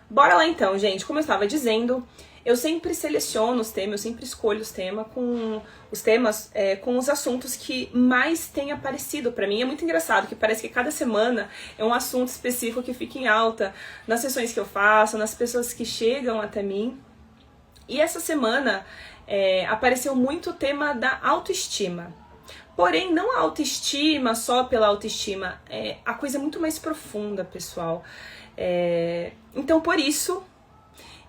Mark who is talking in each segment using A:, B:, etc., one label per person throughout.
A: Bora lá então, gente. Como eu estava dizendo, eu sempre seleciono os temas, eu sempre escolho os temas com os assuntos que mais têm aparecido pra mim. É muito engraçado que parece que cada semana é um assunto específico que fica em alta nas sessões que eu faço, nas pessoas que chegam até mim. E essa semana apareceu muito o tema da autoestima. Porém, não a autoestima só pela autoestima, a coisa é muito mais profunda, pessoal. Então, por isso,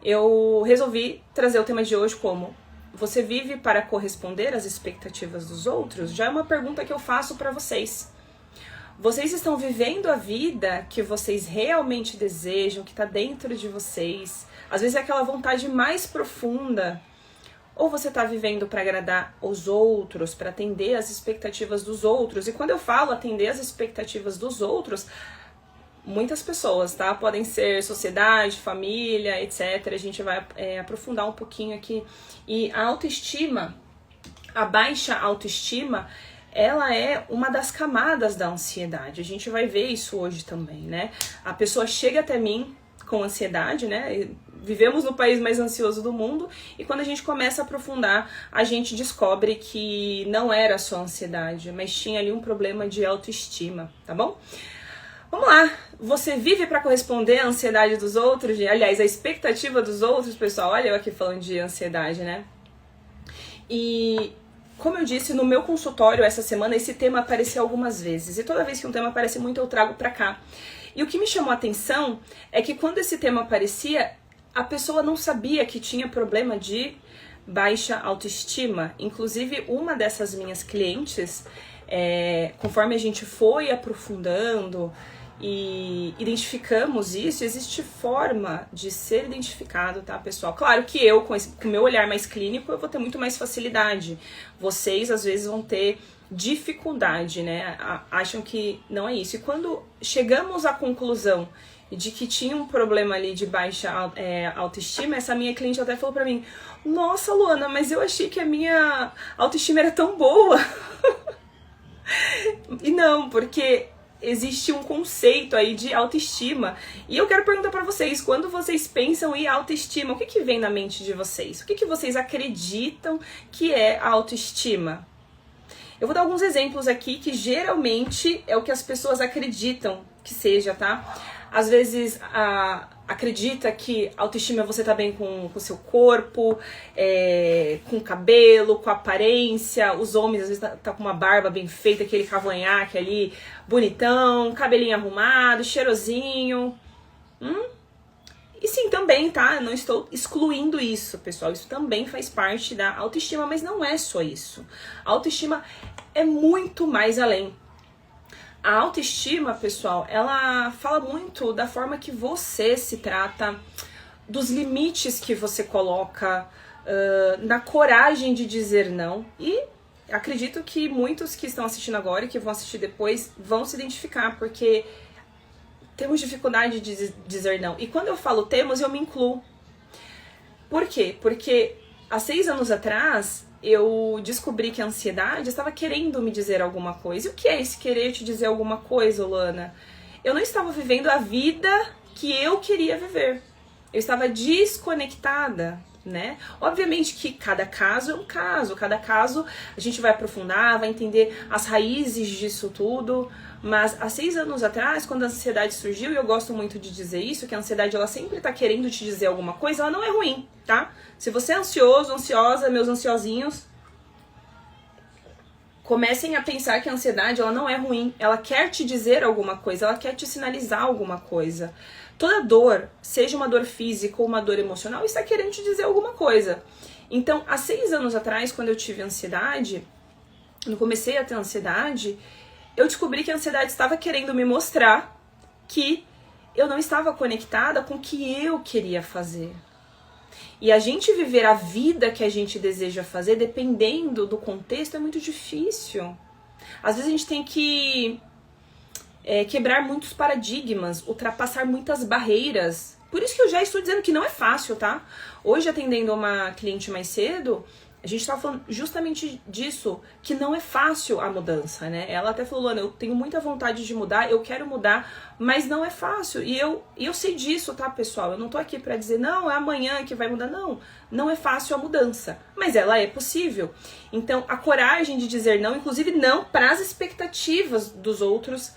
A: eu resolvi trazer o tema de hoje como: você vive para corresponder às expectativas dos outros? Já é uma pergunta que eu faço para vocês. Vocês estão vivendo a vida que vocês realmente desejam, que está dentro de vocês? Às vezes é aquela vontade mais profunda. Ou você está vivendo para agradar os outros, para atender às expectativas dos outros? E quando eu falo atender às expectativas dos outros, muitas pessoas, tá? Podem ser sociedade, família, etc. A gente vai aprofundar um pouquinho aqui. E a autoestima, a baixa autoestima, ela é uma das camadas da ansiedade. A gente vai ver isso hoje também, né? A pessoa chega até mim com ansiedade, né? Vivemos no país mais ansioso do mundo, e quando a gente começa a aprofundar, a gente descobre que não era só ansiedade, mas tinha ali um problema de autoestima, tá bom? Vamos lá, você vive para corresponder à ansiedade dos outros? Aliás, a expectativa dos outros, pessoal. Olha eu aqui falando de ansiedade, né? E como eu disse, no meu consultório essa semana esse tema apareceu algumas vezes, e toda vez que um tema aparece muito eu trago pra cá. E o que me chamou a atenção é que quando esse tema aparecia, a pessoa não sabia que tinha problema de baixa autoestima. Inclusive, uma dessas minhas clientes, conforme a gente foi aprofundando e identificamos isso, existe forma de ser identificado, tá, pessoal? Claro que eu, com o meu olhar mais clínico, eu vou ter muito mais facilidade. Vocês, às vezes, vão ter dificuldade, né? Acham que não é isso. E quando chegamos à conclusão de que tinha um problema ali de baixa autoestima, essa minha cliente até falou pra mim: nossa, Luana, mas eu achei que a minha autoestima era tão boa. E não, porque existe um conceito aí de autoestima. E eu quero perguntar pra vocês, quando vocês pensam em autoestima, o que vem na mente de vocês? O que vocês acreditam que é a autoestima? Eu vou dar alguns exemplos aqui que geralmente é o que as pessoas acreditam que seja, tá? Às vezes acredita que autoestima é você tá bem com o seu corpo, com o cabelo, com a aparência. Os homens às vezes tá com uma barba bem feita, aquele cavanhaque ali, bonitão, cabelinho arrumado, cheirosinho. E sim, também, tá? Não estou excluindo isso, pessoal. Isso também faz parte da autoestima, mas não é só isso. A autoestima é muito mais além. A autoestima, pessoal, ela fala muito da forma que você se trata, dos limites que você coloca, na coragem de dizer não. E acredito que muitos que estão assistindo agora e que vão assistir depois vão se identificar, porque temos dificuldade de dizer não. E quando eu falo temos, eu me incluo. Por quê? Porque há 6 anos atrás, eu descobri que a ansiedade estava querendo me dizer alguma coisa. E o que é esse querer te dizer alguma coisa, Luana? Eu não estava vivendo a vida que eu queria viver. Eu estava desconectada, né? Obviamente que cada caso é um caso. Cada caso a gente vai aprofundar, vai entender as raízes disso tudo. Mas há 6 anos atrás, quando a ansiedade surgiu, e eu gosto muito de dizer isso, que a ansiedade ela sempre tá querendo te dizer alguma coisa, ela não é ruim, tá? Se você é ansioso, ansiosa, meus ansiosinhos, comecem a pensar que a ansiedade ela não é ruim, ela quer te dizer alguma coisa, ela quer te sinalizar alguma coisa. Toda dor, seja uma dor física ou uma dor emocional, está querendo te dizer alguma coisa. Então, há 6 anos atrás, quando eu tive ansiedade, quando eu comecei a ter ansiedade, eu descobri que a ansiedade estava querendo me mostrar que eu não estava conectada com o que eu queria fazer. E a gente viver a vida que a gente deseja fazer, dependendo do contexto, é muito difícil. Às vezes a gente tem que quebrar muitos paradigmas, ultrapassar muitas barreiras. Por isso que eu já estou dizendo que não é fácil, tá? Hoje, atendendo uma cliente mais cedo, A gente tava falando justamente disso, que não é fácil a mudança, né? Ela até falou, Luana, eu tenho muita vontade de mudar, eu quero mudar, mas não é fácil. E eu sei disso, tá, pessoal? Eu não tô aqui pra dizer, não, é amanhã que vai mudar. Não, não é fácil a mudança, mas ela é possível. Então, a coragem de dizer não, inclusive não para as expectativas dos outros,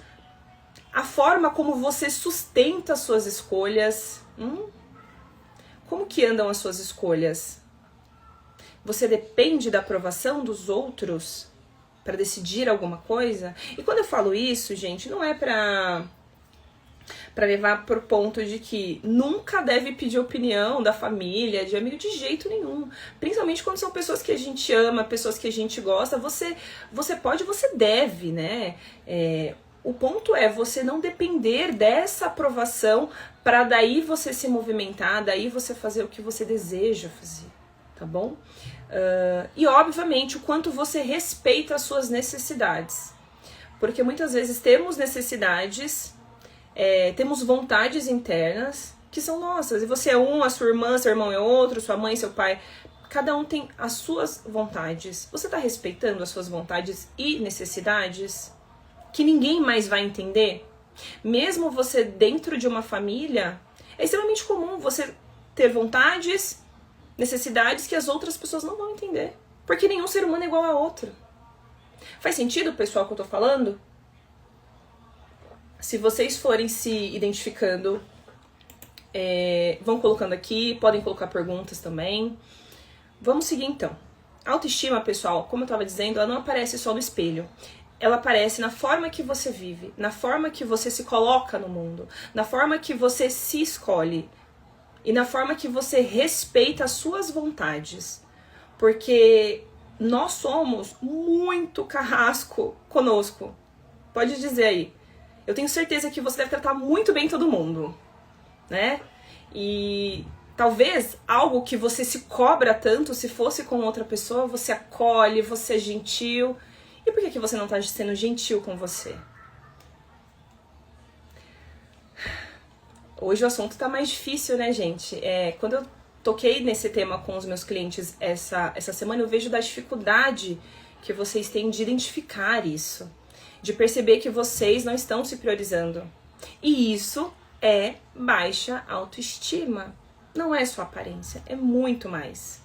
A: a forma como você sustenta as suas escolhas. Como que andam as suas escolhas? Você depende da aprovação dos outros para decidir alguma coisa? E quando eu falo isso, gente, não é para levar pro ponto de que nunca deve pedir opinião da família, de amigo, de jeito nenhum. Principalmente quando são pessoas que a gente ama, pessoas que a gente gosta, você pode, você deve, né? O ponto é você não depender dessa aprovação para daí você se movimentar, daí você fazer o que você deseja fazer, tá bom? E obviamente o quanto você respeita as suas necessidades. Porque muitas vezes temos necessidades, temos vontades internas que são nossas. E você é um, a sua irmã, seu irmão é outro, sua mãe, seu pai. Cada um tem as suas vontades. Você está respeitando as suas vontades e necessidades? Que ninguém mais vai entender? Mesmo você dentro de uma família, é extremamente comum você ter vontades, necessidades que as outras pessoas não vão entender. Porque nenhum ser humano é igual a outro. Faz sentido, pessoal, que eu tô falando? Se vocês forem se identificando, vão colocando aqui, podem colocar perguntas também. Vamos seguir então. A autoestima, pessoal, como eu tava dizendo, ela não aparece só no espelho. Ela aparece na forma que você vive, na forma que você se coloca no mundo, na forma que você se escolhe e na forma que você respeita as suas vontades. Porque nós somos muito carrasco conosco. Pode dizer aí. Eu tenho certeza que você deve tratar muito bem todo mundo, né? E talvez algo que você se cobra tanto, se fosse com outra pessoa, você acolhe, você é gentil. E por que você não está sendo gentil com você? Hoje o assunto tá mais difícil, né, gente? Quando eu toquei nesse tema com os meus clientes essa semana, eu vejo da dificuldade que vocês têm de identificar isso. De perceber que vocês não estão se priorizando. E isso é baixa autoestima. Não é só aparência, é muito mais.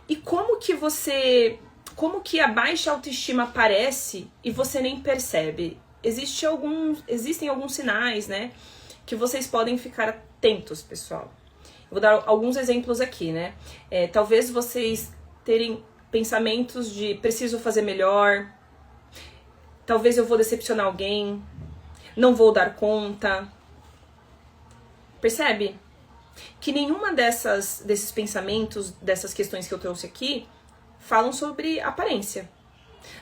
A: E como que a baixa autoestima aparece e você nem percebe? Existem alguns sinais, né, que vocês podem ficar atentos, pessoal. Eu vou dar alguns exemplos aqui, né? Talvez vocês terem pensamentos de preciso fazer melhor, talvez eu vou decepcionar alguém, não vou dar conta. Percebe? Que nenhuma desses pensamentos, dessas questões que eu trouxe aqui, falam sobre aparência.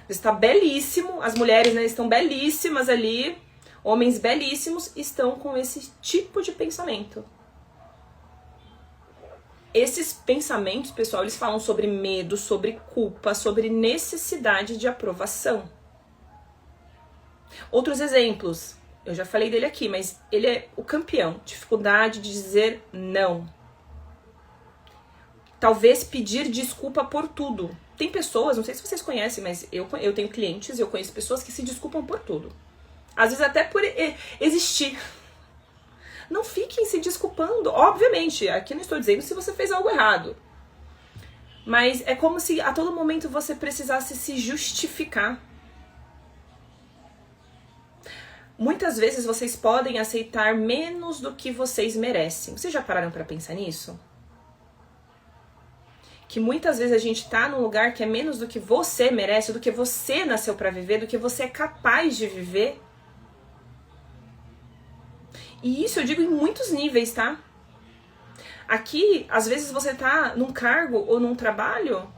A: Está belíssimo, as mulheres, né, estão belíssimas ali, homens belíssimos estão com esse tipo de pensamento. Esses pensamentos, pessoal, eles falam sobre medo, sobre culpa, sobre necessidade de aprovação. Outros exemplos, eu já falei dele aqui, mas ele é o campeão. Dificuldade de dizer não. Talvez pedir desculpa por tudo. Tem pessoas, não sei se vocês conhecem, mas eu tenho clientes, eu conheço pessoas que se desculpam por tudo. Às vezes até por existir. Não fiquem se desculpando. Obviamente, aqui não estou dizendo se você fez algo errado. Mas é como se a todo momento você precisasse se justificar. Muitas vezes vocês podem aceitar menos do que vocês merecem. Vocês já pararam para pensar nisso? Que muitas vezes a gente tá num lugar que é menos do que você merece, do que você nasceu para viver, do que você é capaz de viver. E isso eu digo em muitos níveis, tá? Aqui, às vezes você tá num cargo ou num trabalho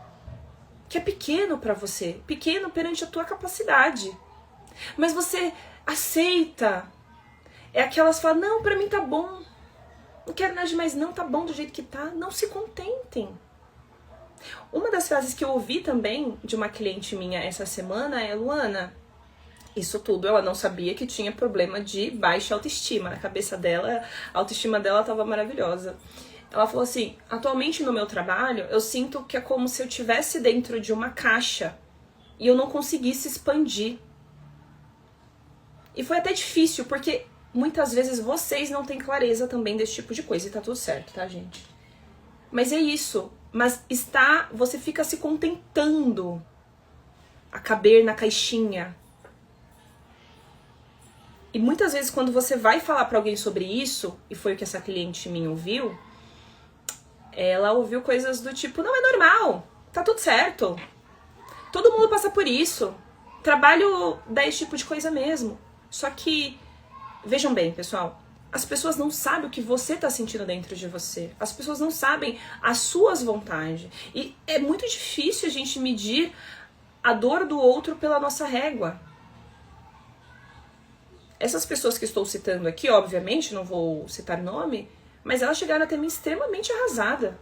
A: que é pequeno para você, pequeno perante a tua capacidade. Mas você aceita. É aquelas que falam, não, pra mim tá bom. Não quero nada demais, não, tá bom do jeito que tá. Não se contentem. Uma das frases que eu ouvi também de uma cliente minha essa semana é, Luana, isso tudo ela não sabia que tinha problema de baixa autoestima. Na cabeça dela, a autoestima dela tava maravilhosa. Ela falou assim, atualmente no meu trabalho, eu sinto que é como se eu estivesse dentro de uma caixa e eu não conseguisse expandir. E foi até difícil, porque muitas vezes vocês não têm clareza também desse tipo de coisa, e tá tudo certo, tá, gente? Mas é isso. Mas você fica se contentando a caber na caixinha. E muitas vezes quando você vai falar pra alguém sobre isso, e foi o que essa cliente minha ouviu, ela ouviu coisas do tipo, não, é normal, tá tudo certo. Todo mundo passa por isso. Trabalho dá esse tipo de coisa mesmo. Só que, vejam bem, pessoal, as pessoas não sabem o que você tá sentindo dentro de você. As pessoas não sabem as suas vontades. E é muito difícil a gente medir a dor do outro pela nossa régua. Essas pessoas que estou citando aqui, obviamente, não vou citar nome, mas elas chegaram até mim extremamente arrasadas.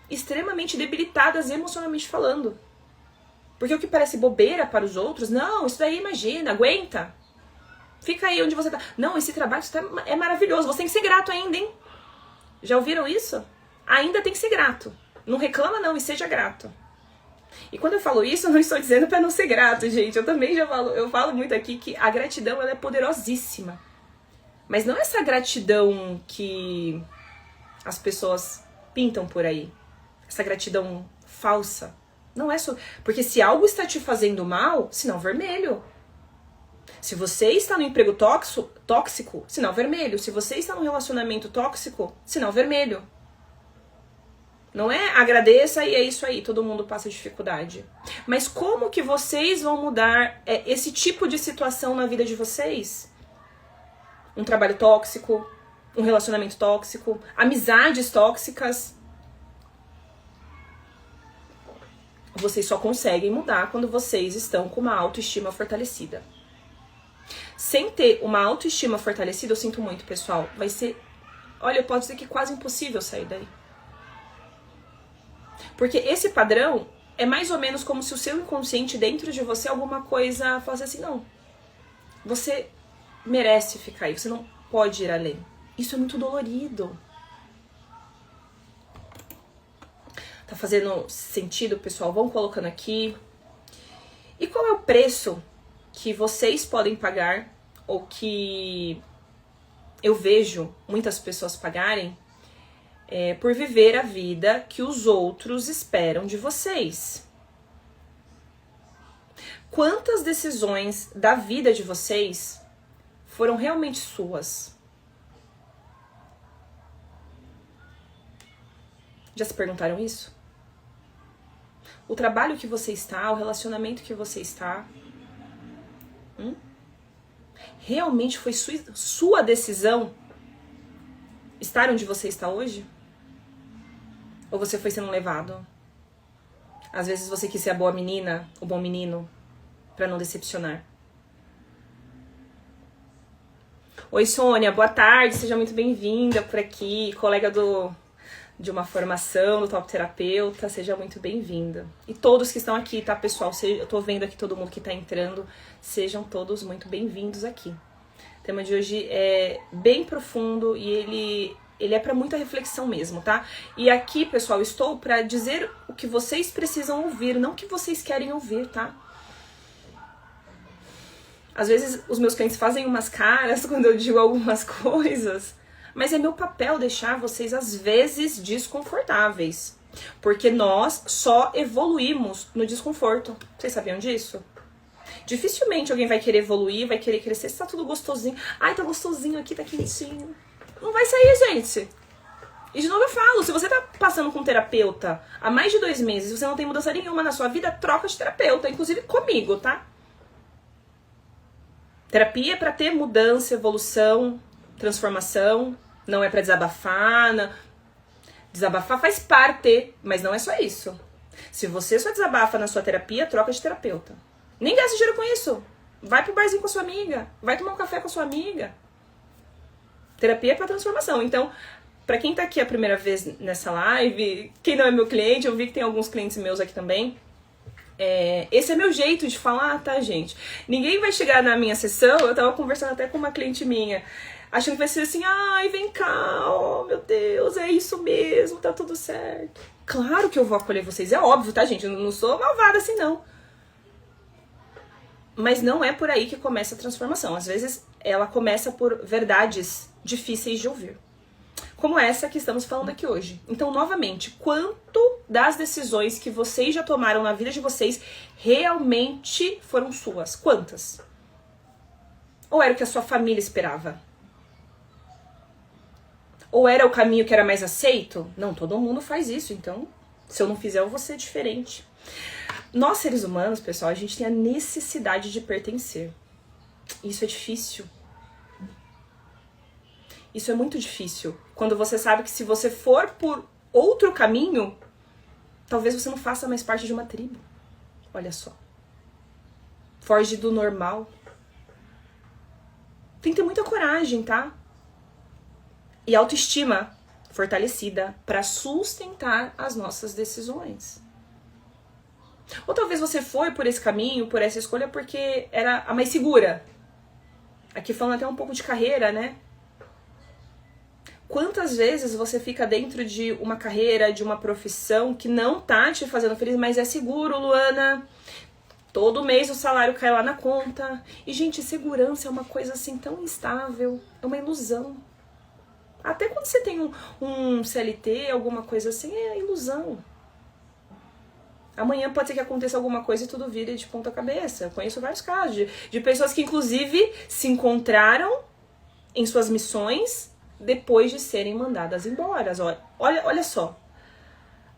A: Extremamente debilitadas emocionalmente falando. Porque o que parece bobeira para os outros, não, isso daí imagina, aguenta. Fica aí onde você tá. Não, esse trabalho é maravilhoso, você tem que ser grato ainda, hein? Já ouviram isso? Ainda tem que ser grato. Não reclama não e seja grato. E quando eu falo isso, eu não estou dizendo para não ser grato, gente. Eu também eu falo muito aqui que a gratidão ela é poderosíssima. Mas não é essa gratidão que as pessoas pintam por aí. Essa gratidão falsa. Não é só... Porque se algo está te fazendo mal, sinal vermelho. Se você está no emprego tóxico, sinal vermelho. Se você está num relacionamento tóxico, sinal vermelho. Não é agradeça e é isso aí, todo mundo passa dificuldade. Mas como que vocês vão mudar esse tipo de situação na vida de vocês? Um trabalho tóxico, um relacionamento tóxico, amizades tóxicas. Vocês só conseguem mudar quando vocês estão com uma autoestima fortalecida. Sem ter uma autoestima fortalecida, eu sinto muito, pessoal, vai ser... Olha, eu posso dizer que é quase impossível sair daí. Porque esse padrão é mais ou menos como se o seu inconsciente dentro de você alguma coisa falasse assim, não, você merece ficar aí, você não pode ir além. Isso é muito dolorido. Tá fazendo sentido, pessoal? Vão colocando aqui. E qual é o preço que vocês podem pagar, ou que eu vejo muitas pessoas pagarem, por viver a vida que os outros esperam de vocês? Quantas decisões da vida de vocês foram realmente suas? Já se perguntaram isso? O trabalho que você está, o relacionamento que você está, realmente foi sua decisão estar onde você está hoje? Ou você foi sendo levado? Às vezes você quis ser a boa menina, o bom menino, pra não decepcionar. Oi, Sônia, boa tarde, seja muito bem-vinda por aqui, colega de uma formação do Top Terapeuta, seja muito bem-vinda. E todos que estão aqui, tá, pessoal? Eu tô vendo aqui todo mundo que tá entrando, sejam todos muito bem-vindos aqui. O tema de hoje é bem profundo e ele é para muita reflexão mesmo, tá? E aqui, pessoal, estou para dizer o que vocês precisam ouvir, não o que vocês querem ouvir, tá? Às vezes os meus clientes fazem umas caras quando eu digo algumas coisas, mas é meu papel deixar vocês, às vezes, desconfortáveis. Porque nós só evoluímos no desconforto. Vocês sabiam disso? Dificilmente alguém vai querer evoluir, vai querer crescer, se tá tudo gostosinho. Ai, tá gostosinho aqui, tá quentinho. Não vai sair, gente. E de novo eu falo, se você tá passando com um terapeuta há mais de 2 meses e você não tem mudança nenhuma na sua vida, troca de terapeuta, inclusive comigo, tá? Terapia é pra ter mudança, evolução, transformação, não é pra desabafar. Não. Desabafar faz parte, mas não é só isso. Se você só desabafa na sua terapia, troca de terapeuta. Nem gasta dinheiro com isso. Vai pro barzinho com a sua amiga, vai tomar um café com a sua amiga. Terapia é pra transformação. Então, pra quem tá aqui a primeira vez nessa live, quem não é meu cliente, eu vi que tem alguns clientes meus aqui também. Esse é meu jeito de falar, tá, gente? Ninguém vai chegar na minha sessão, eu tava conversando até com uma cliente minha. achando que vai ser assim, ai, vem cá, oh meu Deus, é isso mesmo, tá tudo certo. Claro que eu vou acolher vocês, é óbvio, tá, gente? Eu não sou malvada assim, não. Mas não é por aí que começa a transformação. Às vezes, ela começa por verdades difíceis de ouvir. Como essa que estamos falando aqui hoje. Então, novamente, quanto das decisões que vocês já tomaram na vida de vocês realmente foram suas? Quantas? Ou era o que a sua família esperava? Ou era o caminho que era mais aceito? Não, todo mundo faz isso, então se eu não fizer eu vou ser diferente. Nós, seres humanos, pessoal, a gente tem a necessidade de pertencer. Isso é difícil. Isso é muito difícil. Quando você sabe que se você for por outro caminho, talvez você não faça mais parte de uma tribo. Olha só. Foge do normal. Tem que ter muita coragem, tá? E autoestima fortalecida para sustentar as nossas decisões. Ou talvez você foi por esse caminho, por essa escolha, porque era a mais segura. Aqui falando até um pouco de carreira, né? Quantas vezes você fica dentro de uma carreira, de uma profissão que não tá te fazendo feliz, mas é seguro, Luana? Todo mês o salário cai lá na conta. E, gente, segurança é uma coisa assim tão instável. É uma ilusão. Até quando você tem um CLT, alguma coisa assim, é ilusão. Amanhã pode ser que aconteça alguma coisa e tudo vire de ponta cabeça. Eu conheço vários casos de pessoas que, inclusive, se encontraram em suas missões depois de serem mandadas embora. Olha só.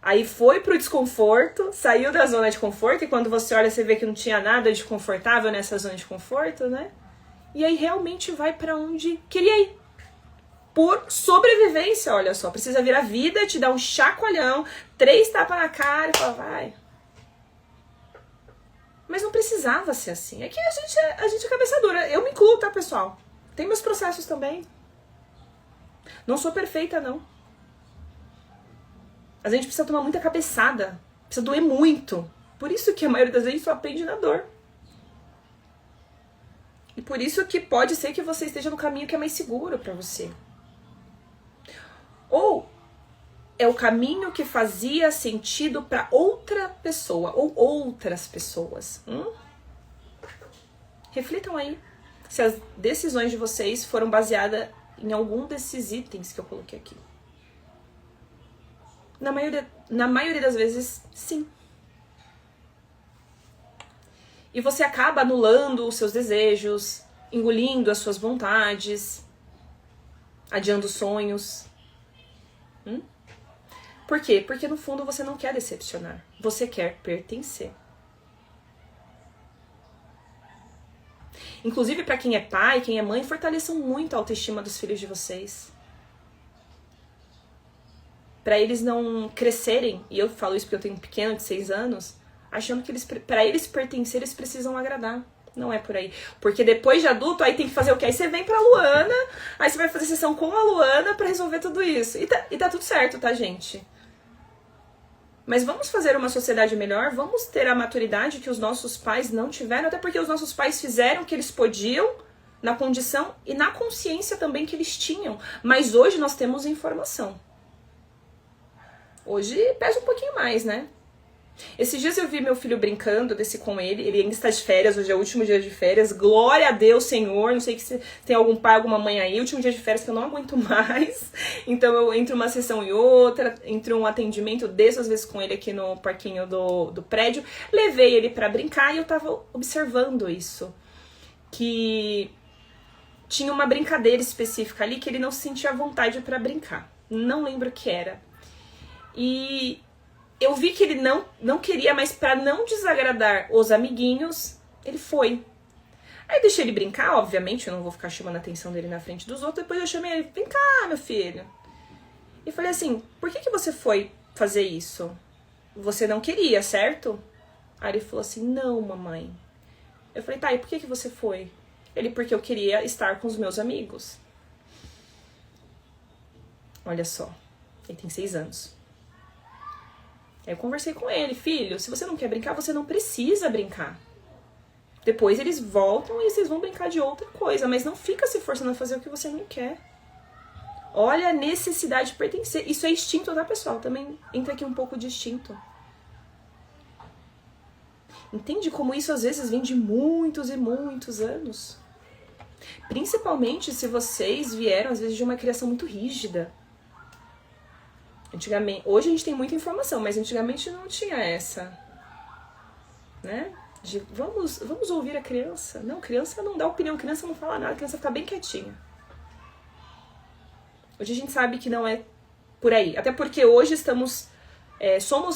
A: Aí foi pro desconforto, saiu da zona de conforto, e quando você olha, você vê que não tinha nada de confortável nessa zona de conforto, né? E aí realmente vai pra onde queria ir. Por sobrevivência, olha só. Precisa vir a vida, te dar um chacoalhão, 3 tapas na cara e falar, vai. Mas não precisava ser assim. É que a gente é cabeça dura. Eu me incluo, tá, pessoal? Tem meus processos também. Não sou perfeita, não. A gente precisa tomar muita cabeçada. Precisa doer muito. Por isso que a maioria das vezes só aprende na dor. E por isso que pode ser que você esteja no caminho que é mais seguro pra você. Ou é o caminho que fazia sentido para outra pessoa ou outras pessoas. Reflitam aí se as decisões de vocês foram baseadas em algum desses itens que eu coloquei aqui. Na maioria das vezes, sim. E você acaba anulando os seus desejos, engolindo as suas vontades, adiando sonhos. Por quê? Porque no fundo você não quer decepcionar. Você quer pertencer. Inclusive, para quem é pai, quem é mãe, fortaleçam muito a autoestima dos filhos de vocês. Para eles não crescerem, e eu falo isso porque eu tenho um pequeno de 6 anos, achando que para eles pertencerem, eles precisam agradar. Não é por aí. Porque depois de adulto, aí tem que fazer o quê? Aí você vem pra Luana, aí você vai fazer sessão com a Luana pra resolver tudo isso. E tá tudo certo, tá, gente? Mas vamos fazer uma sociedade melhor, vamos ter a maturidade que os nossos pais não tiveram, até porque os nossos pais fizeram o que eles podiam, na condição e na consciência também que eles tinham. Mas hoje nós temos informação. Hoje pesa um pouquinho mais, né? Esses dias eu vi meu filho brincando, desci com ele ainda está de férias, hoje é o último dia de férias, glória a Deus, Senhor, não sei se tem algum pai, alguma mãe aí, último dia de férias que eu não aguento mais, então eu entro uma sessão e outra, entro um atendimento, desço às vezes com ele aqui no parquinho do prédio, levei ele pra brincar e eu tava observando isso, que tinha uma brincadeira específica ali que ele não se sentia à vontade pra brincar, não lembro o que era, e eu vi que ele não queria, mas pra não desagradar os amiguinhos, ele foi. Aí eu deixei ele brincar, obviamente, eu não vou ficar chamando a atenção dele na frente dos outros. Depois eu chamei ele, vem cá, meu filho. E falei assim, por que você foi fazer isso? Você não queria, certo? Aí ele falou assim, não, mamãe. Eu falei, tá, e por que você foi? Ele, porque eu queria estar com os meus amigos. Olha só, ele tem 6 anos. Aí eu conversei com ele, filho, se você não quer brincar, você não precisa brincar. Depois eles voltam e vocês vão brincar de outra coisa, mas não fica se forçando a fazer o que você não quer. Olha a necessidade de pertencer. Isso é instinto, tá, pessoal? Também entra aqui um pouco de instinto. Entende como isso às vezes vem de muitos e muitos anos? Principalmente se vocês vieram às vezes de uma criação muito rígida. Antigamente, hoje a gente tem muita informação, mas antigamente não tinha essa, né? De vamos ouvir a criança. Não, criança não dá opinião, criança não fala nada, criança fica bem quietinha. Hoje a gente sabe que não é por aí. Até porque hoje somos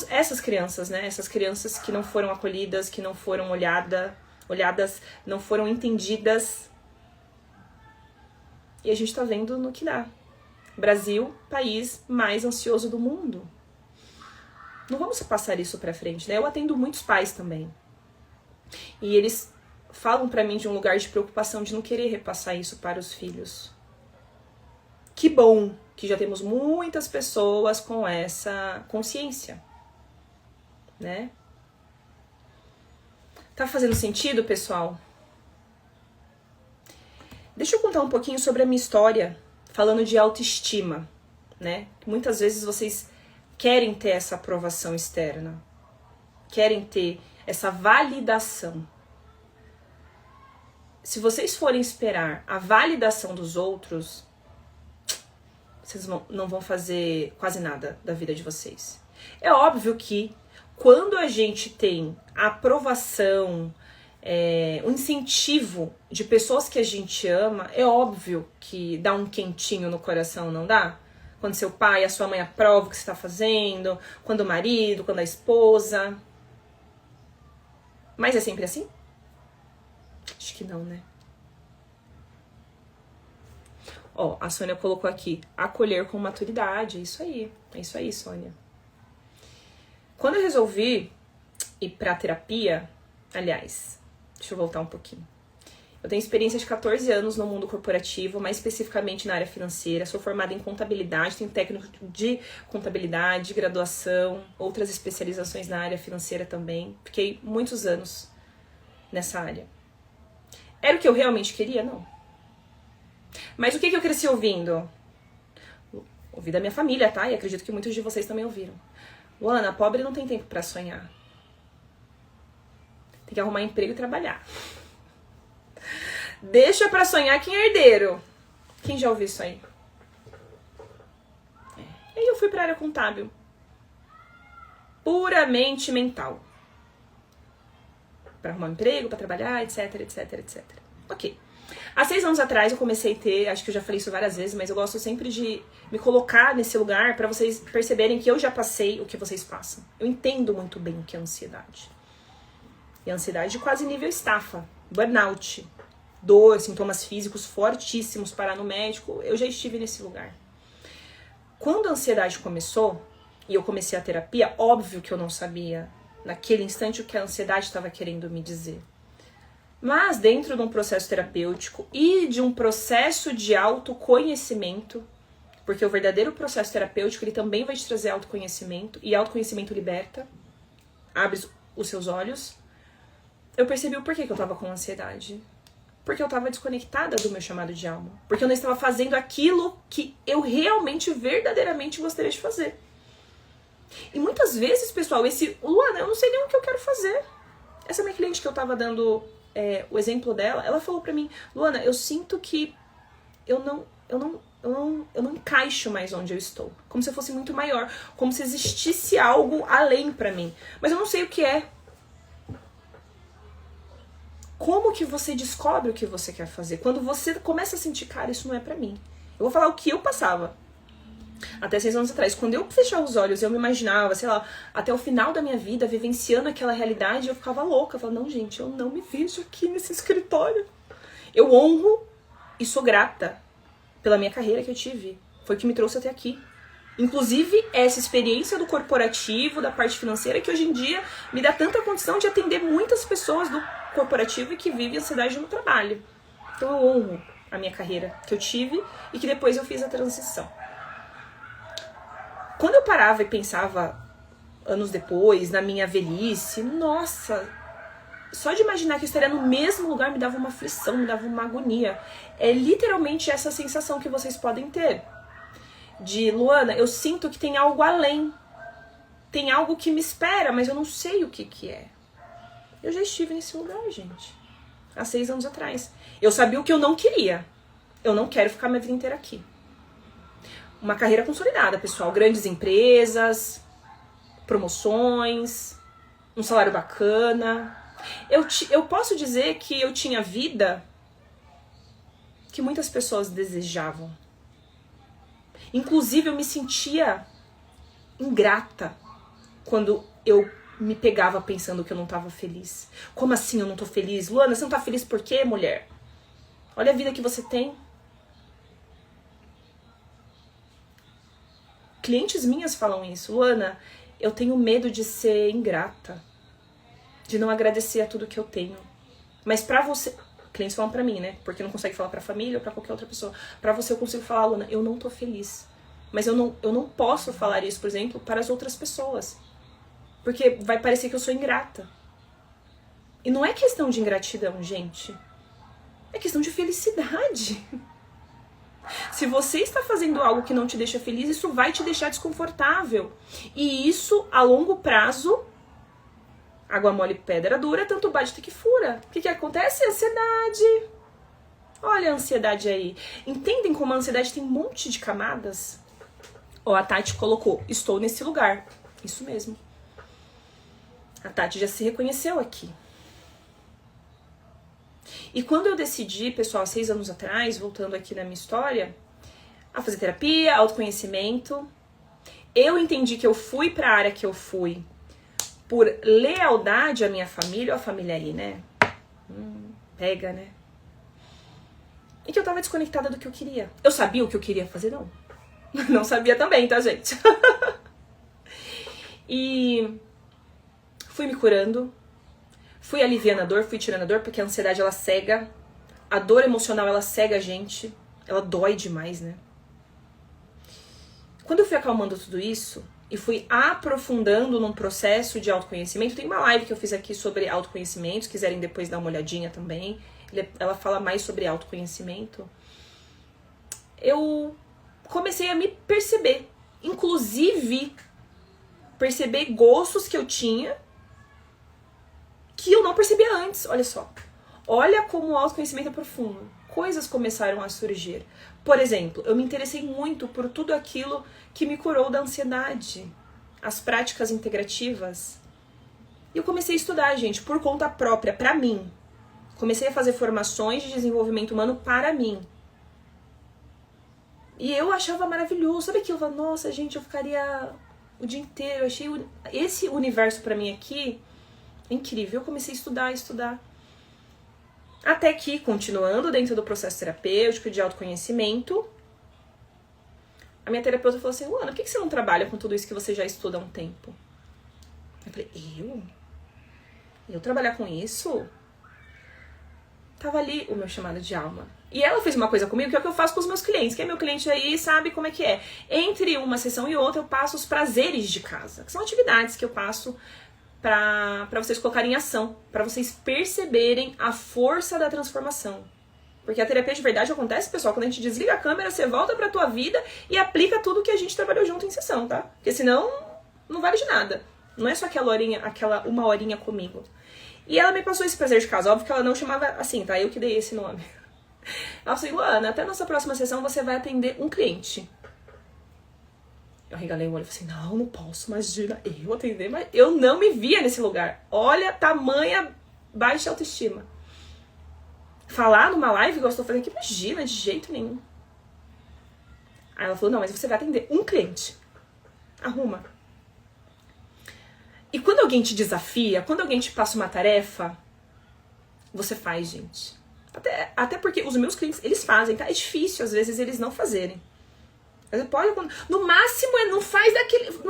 A: essas crianças, né? Essas crianças que não foram acolhidas, que não foram olhadas, não foram entendidas. E a gente tá vendo no que dá. Brasil, país mais ansioso do mundo. Não vamos passar isso pra frente, né? Eu atendo muitos pais também. E eles falam pra mim de um lugar de preocupação, de não querer repassar isso para os filhos. Que bom que já temos muitas pessoas com essa consciência, né? Tá fazendo sentido, pessoal? Deixa eu contar um pouquinho sobre a minha história, falando de autoestima, né? Muitas vezes vocês querem ter essa aprovação externa, querem ter essa validação. Se vocês forem esperar a validação dos outros, vocês não vão fazer quase nada da vida de vocês. É óbvio que quando a gente tem a aprovação, o incentivo de pessoas que a gente ama, é óbvio que dá um quentinho no coração, não dá? Quando seu pai, a sua mãe aprovam o que você está fazendo, quando o marido, quando a esposa. Mas é sempre assim? Acho que não, né? Ó, a Sônia colocou aqui, acolher com maturidade. É isso aí, Sônia. Quando eu resolvi ir pra terapia, aliás, deixa eu voltar um pouquinho. Eu tenho experiência de 14 anos no mundo corporativo, mais especificamente na área financeira. Sou formada em contabilidade, tenho técnico de contabilidade, graduação, outras especializações na área financeira também. Fiquei muitos anos nessa área. Era o que eu realmente queria? Não. Mas o que eu cresci ouvindo? Ouvi da minha família, tá? E acredito que muitos de vocês também ouviram. Luana, pobre não tem tempo pra sonhar. Tem que arrumar emprego e trabalhar. Deixa pra sonhar quem é herdeiro. Quem já ouviu isso aí? E aí eu fui pra área contábil. Puramente mental. Pra arrumar um emprego, pra trabalhar, etc, etc, etc. Ok. Há 6 anos atrás eu comecei a ter, acho que eu já falei isso várias vezes, mas eu gosto sempre de me colocar nesse lugar pra vocês perceberem que eu já passei o que vocês passam. Eu entendo muito bem o que é ansiedade. E a ansiedade quase nível estafa, burnout, dor, sintomas físicos fortíssimos, parar no médico, eu já estive nesse lugar. Quando a ansiedade começou, e eu comecei a terapia, óbvio que eu não sabia naquele instante o que a ansiedade estava querendo me dizer. Mas dentro de um processo terapêutico e de um processo de autoconhecimento, porque o verdadeiro processo terapêutico ele também vai te trazer autoconhecimento, e autoconhecimento liberta, abre os seus olhos, eu percebi o porquê que eu tava com ansiedade. Porque eu tava desconectada do meu chamado de alma. Porque eu não estava fazendo aquilo que eu realmente, verdadeiramente gostaria de fazer. E muitas vezes, pessoal, Luana, eu não sei nem o que eu quero fazer. Essa minha cliente que eu tava dando o exemplo dela, ela falou pra mim, Luana, eu sinto que eu não encaixo mais onde eu estou. Como se eu fosse muito maior. Como se existisse algo além pra mim. Mas eu não sei o que é. Como que você descobre o que você quer fazer? Quando você começa a sentir, cara, isso não é pra mim. Eu vou falar o que eu passava. Até 6 anos atrás. Quando eu fechava os olhos, eu me imaginava, sei lá, até o final da minha vida, vivenciando aquela realidade, eu ficava louca. Eu falava, não, gente, eu não me vejo aqui nesse escritório. Eu honro e sou grata pela minha carreira que eu tive. Foi o que me trouxe até aqui. Inclusive, essa experiência do corporativo, da parte financeira, que hoje em dia me dá tanta condição de atender muitas pessoas do corporativo e que vivem ansiedade no trabalho. Então eu honro a minha carreira que eu tive e que depois eu fiz a transição. Quando eu parava e pensava, anos depois, na minha velhice, nossa, Só de imaginar que eu estaria no mesmo lugar me dava uma aflição, me dava uma agonia. É literalmente essa sensação que vocês podem ter. De, Luana, eu sinto que tem algo além. Tem algo que me espera, mas eu não sei o que é. Eu já estive nesse lugar, gente. Há 6 anos atrás. Eu sabia o que eu não queria. Eu não quero ficar minha vida inteira aqui. Uma carreira consolidada, pessoal. Grandes empresas, promoções, um salário bacana. Eu posso dizer que eu tinha vida que muitas pessoas desejavam. Inclusive, eu me sentia ingrata quando eu me pegava pensando que eu não tava feliz. Como assim eu não tô feliz? Luana, você não tá feliz por quê, mulher? Olha a vida que você tem. Clientes minhas falam isso. Luana, eu tenho medo de ser ingrata. De não agradecer a tudo que eu tenho. Mas pra você... Clientes falam pra mim, né? Porque não consegue falar pra família ou pra qualquer outra pessoa. Pra você eu consigo falar, Luana, eu não tô feliz. Mas eu não posso falar isso, por exemplo, para as outras pessoas. Porque vai parecer que eu sou ingrata. E não é questão de ingratidão, gente. É questão de felicidade. Se você está fazendo algo que não te deixa feliz, isso vai te deixar desconfortável. E isso, a longo prazo, água mole, pedra dura, tanto bate até que fura. O que acontece? Ansiedade. Olha a ansiedade aí. Entendem como a ansiedade tem um monte de camadas? Ó, a Tati colocou, estou nesse lugar. Isso mesmo. A Tati já se reconheceu aqui. E quando eu decidi, pessoal, 6 anos atrás, voltando aqui na minha história, a fazer terapia, autoconhecimento, eu entendi que eu fui para a área que eu fui por lealdade à minha família, ou a família aí, né? Pega, né? E que eu tava desconectada do que eu queria. Eu sabia o que eu queria fazer? Não. Não sabia também, tá, gente? E fui me curando, fui aliviando a dor, fui tirando a dor, porque a ansiedade, ela cega. A dor emocional, ela cega a gente. Ela dói demais, né? Quando eu fui acalmando tudo isso e fui aprofundando num processo de autoconhecimento, tem uma live que eu fiz aqui sobre autoconhecimento, se quiserem depois dar uma olhadinha também. Ela fala mais sobre autoconhecimento. Eu comecei a me perceber. Inclusive, perceber gostos que eu tinha que eu não percebia antes. Olha só. Olha como o autoconhecimento é profundo. Coisas começaram a surgir. Por exemplo, eu me interessei muito por tudo aquilo que me curou da ansiedade. As práticas integrativas. E eu comecei a estudar, gente, por conta própria, pra mim. Comecei a fazer formações de desenvolvimento humano para mim. E eu achava maravilhoso. Sabe aquilo? Eu falava, nossa, gente, eu ficaria o dia inteiro. Eu achei esse universo pra mim aqui incrível. Eu comecei a estudar. Até que, continuando dentro do processo terapêutico de autoconhecimento, a minha terapeuta falou assim, Luana, por que você não trabalha com tudo isso que você já estuda há um tempo? Eu falei, eu trabalhar com isso? Tava ali o meu chamado de alma. E ela fez uma coisa comigo que é o que eu faço com os meus clientes. Quem é meu cliente aí sabe como é que é. Entre uma sessão e outra eu passo os prazeres de casa. Que são atividades que eu passo pra vocês colocarem em ação. Pra vocês perceberem a força da transformação. Porque a terapia de verdade acontece, pessoal, quando a gente desliga a câmera, você volta pra tua vida e aplica tudo que a gente trabalhou junto em sessão, tá? Porque senão não vale de nada. Não é só aquela uma horinha comigo. E ela me passou esse prazer de casa. Óbvio que ela não chamava assim, tá? Eu que dei esse nome. Ela falou assim, Luana, até a nossa próxima sessão você vai atender um cliente. Eu regalei o olho e falei assim, não posso, imagina, eu atender, mas eu não me via nesse lugar. Olha, tamanha baixa autoestima. Falar numa live que eu estou fazendo aqui, imagina, de jeito nenhum. Aí ela falou, não, mas você vai atender um cliente. Arruma. E quando alguém te desafia, quando alguém te passa uma tarefa, você faz, gente. Até porque os meus clientes, eles fazem, tá? É difícil, às vezes, eles não fazerem. Você pode, no máximo, não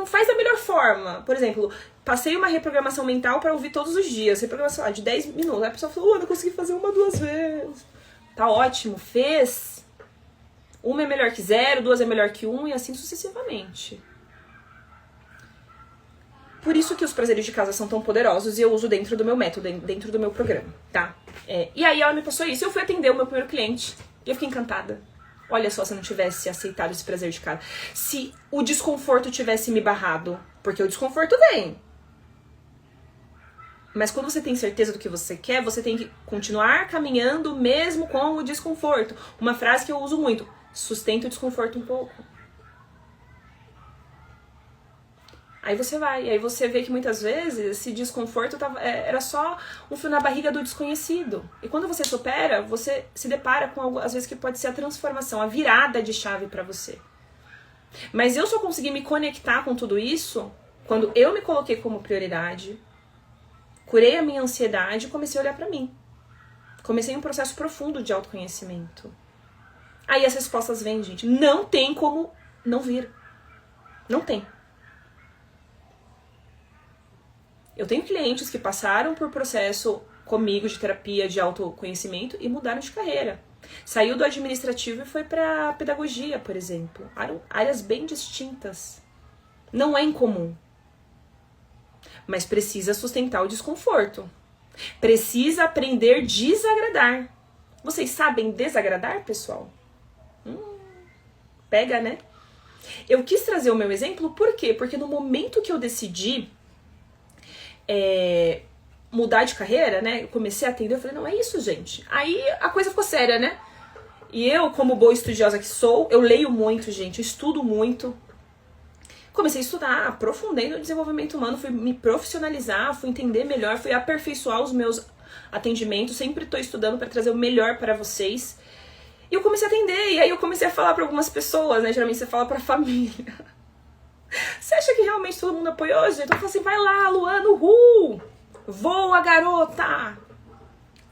A: faz da melhor forma. Por exemplo, passei uma reprogramação mental pra ouvir todos os dias. Reprogramação de 10 minutos. Aí a pessoa falou, eu não consegui fazer 1, 2 vezes. Tá ótimo, fez. 1 é melhor que 0, 2 é melhor que 1 e assim sucessivamente. Por isso que os prazeres de casa são tão poderosos e eu uso dentro do meu método, dentro do meu programa, tá? E aí ela me passou isso e eu fui atender o meu primeiro cliente. E eu fiquei encantada. Olha só, se eu não tivesse aceitado esse prazer de casa. Se o desconforto tivesse me barrado. Porque o desconforto vem. Mas quando você tem certeza do que você quer, você tem que continuar caminhando mesmo com o desconforto. Uma frase que eu uso muito. Sustenta o desconforto um pouco. Aí você vai, aí você vê que muitas vezes esse desconforto era só um fio na barriga do desconhecido. E quando você supera, você se depara com algo, às vezes, que pode ser a transformação, a virada de chave pra você. Mas eu só consegui me conectar com tudo isso quando eu me coloquei como prioridade, curei a minha ansiedade e comecei a olhar pra mim. Comecei um processo profundo de autoconhecimento. Aí as respostas vêm, gente. Não tem como não vir. Não tem. Eu tenho clientes que passaram por processo comigo de terapia de autoconhecimento e mudaram de carreira. Saiu do administrativo e foi para pedagogia, por exemplo. Eram áreas bem distintas. Não é incomum. Mas precisa sustentar o desconforto. Precisa aprender a desagradar. Vocês sabem desagradar, pessoal? Pega, né? Eu quis trazer o meu exemplo, por quê? Porque no momento que eu decidi mudar de carreira, né? Eu comecei a atender, eu falei, não, é isso, gente. Aí a coisa ficou séria, né? E eu, como boa estudiosa que sou, eu leio muito, gente, eu estudo muito. Comecei a estudar, aprofundei no desenvolvimento humano, fui me profissionalizar, fui entender melhor, fui aperfeiçoar os meus atendimentos, sempre tô estudando para trazer o melhor para vocês. E eu comecei a atender, e aí eu comecei a falar para algumas pessoas, né? Geralmente você fala pra família. Você acha que realmente todo mundo apoiou, gente? Então eu falei assim, vai lá, Luana, uhul! Voa, garota!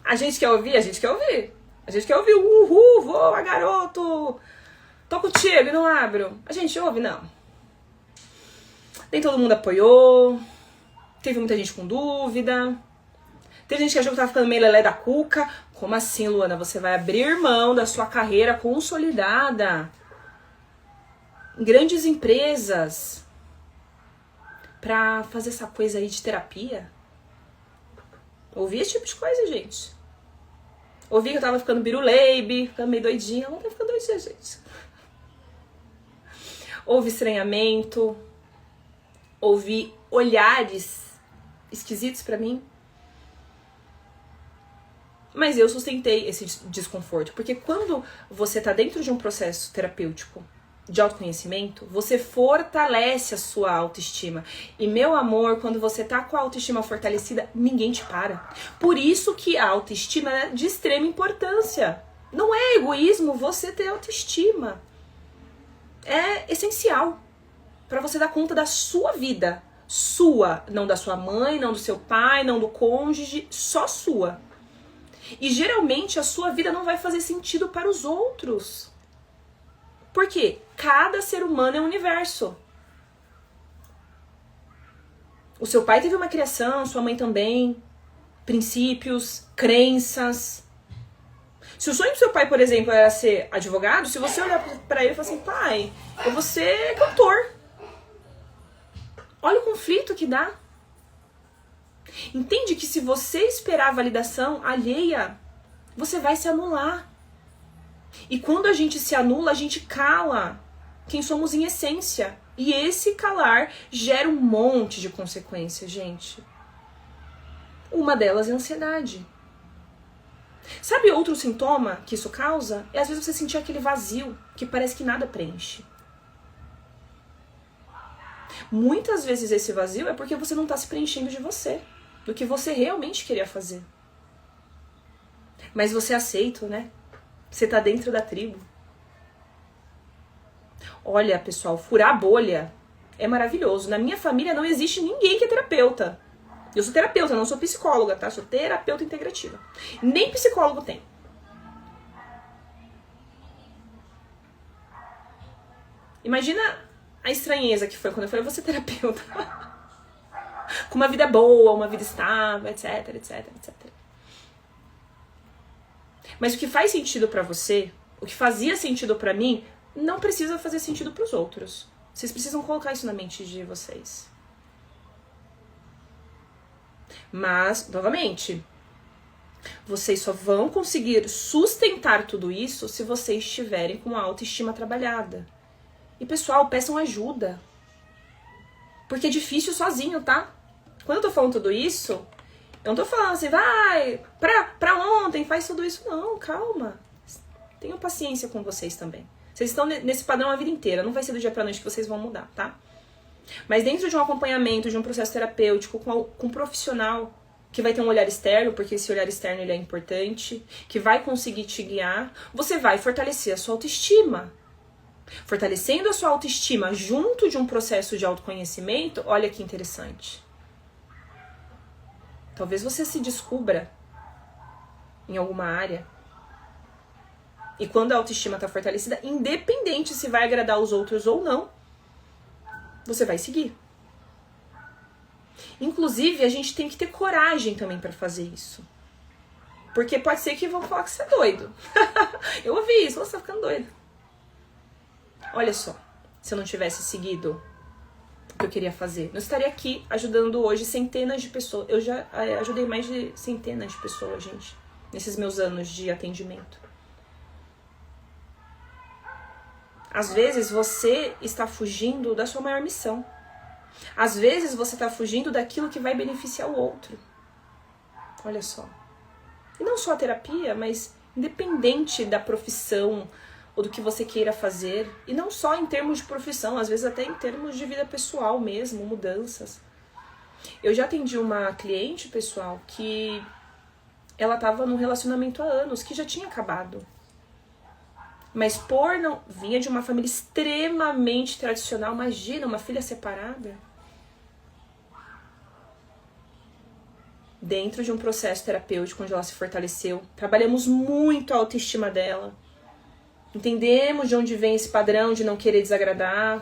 A: A gente quer ouvir? A gente quer ouvir. A gente quer ouvir, uhul, voa, garoto! Tô contigo e não abro. A gente ouve? Não. Nem todo mundo apoiou. Teve muita gente com dúvida. Teve gente que achou que tava ficando meio lelé da cuca. Como assim, Luana? Você vai abrir mão da sua carreira consolidada em grandes empresas pra fazer essa coisa aí de terapia? Ouvi esse tipo de coisa, gente. Ouvi que eu tava ficando biruleibe, ficando meio doidinha. Eu não tô ficando doidinha, gente. Houve estranhamento. Houve olhares esquisitos pra mim. Mas eu sustentei esse desconforto. Porque quando você tá dentro de um processo terapêutico de autoconhecimento, você fortalece a sua autoestima. E, meu amor, quando você tá com a autoestima fortalecida, ninguém te para. Por isso que a autoestima é de extrema importância. Não é egoísmo você ter autoestima. É essencial para você dar conta da sua vida. Sua, não da sua mãe, não do seu pai, não do cônjuge, só sua. E geralmente a sua vida não vai fazer sentido para os outros. Por quê? Cada ser humano é um universo. O seu pai teve uma criação, sua mãe também, princípios, crenças. Se o sonho do seu pai, por exemplo, era ser advogado, se você olhar para ele e falar assim, pai, eu vou ser cantor. Olha o conflito que dá. Entende que se você esperar a validação alheia, você vai se anular. E quando a gente se anula, a gente cala quem somos em essência. E esse calar gera um monte de consequências, gente. Uma delas é a ansiedade. Sabe outro sintoma que isso causa? É às vezes você sentir aquele vazio que parece que nada preenche. Muitas vezes esse vazio é porque você não está se preenchendo de você, do que você realmente queria fazer. Mas você é aceito, né? Você tá dentro da tribo. Olha, pessoal, furar a bolha é maravilhoso. Na minha família não existe ninguém que é terapeuta. Eu sou terapeuta, não sou psicóloga, tá? Sou terapeuta integrativa. Nem psicólogo tem. Imagina a estranheza que foi quando eu falei, vou ser terapeuta. Com uma vida boa, uma vida estável, etc, etc, etc. Mas o que faz sentido pra você, o que fazia sentido pra mim, não precisa fazer sentido pros outros. Vocês precisam colocar isso na mente de vocês. Mas, novamente, vocês só vão conseguir sustentar tudo isso se vocês estiverem com a autoestima trabalhada. E, pessoal, peçam ajuda. Porque é difícil sozinho, tá? Quando eu tô falando tudo isso, eu não tô falando assim, vai, pra ontem, faz tudo isso. Não, calma. Tenham paciência com vocês também. Vocês estão nesse padrão a vida inteira. Não vai ser do dia pra noite que vocês vão mudar, tá? Mas dentro de um acompanhamento, de um processo terapêutico, com um profissional que vai ter um olhar externo, porque esse olhar externo ele é importante, que vai conseguir te guiar, você vai fortalecer a sua autoestima. Fortalecendo a sua autoestima junto de um processo de autoconhecimento, olha que interessante. Talvez você se descubra em alguma área. E quando a autoestima está fortalecida, independente se vai agradar os outros ou não, você vai seguir. Inclusive, a gente tem que ter coragem também para fazer isso. Porque pode ser que vão falar que você é doido. Eu ouvi isso, você tá ficando doido. Olha só, se eu não tivesse seguido o que eu queria fazer, não estaria aqui ajudando hoje centenas de pessoas. Eu já ajudei mais de centenas de pessoas, gente, nesses meus anos de atendimento. Às vezes você está fugindo da sua maior missão. Às vezes você está fugindo daquilo que vai beneficiar o outro. Olha só. E não só a terapia, mas independente da profissão ou do que você queira fazer. E não só em termos de profissão, às vezes até em termos de vida pessoal mesmo, mudanças. Eu já atendi uma cliente, pessoal, que ela estava num relacionamento há anos, que já tinha acabado. Mas vinha de uma família extremamente tradicional, imagina, uma filha separada. Dentro de um processo terapêutico onde ela se fortaleceu, trabalhamos muito a autoestima dela. Entendemos de onde vem esse padrão de não querer desagradar.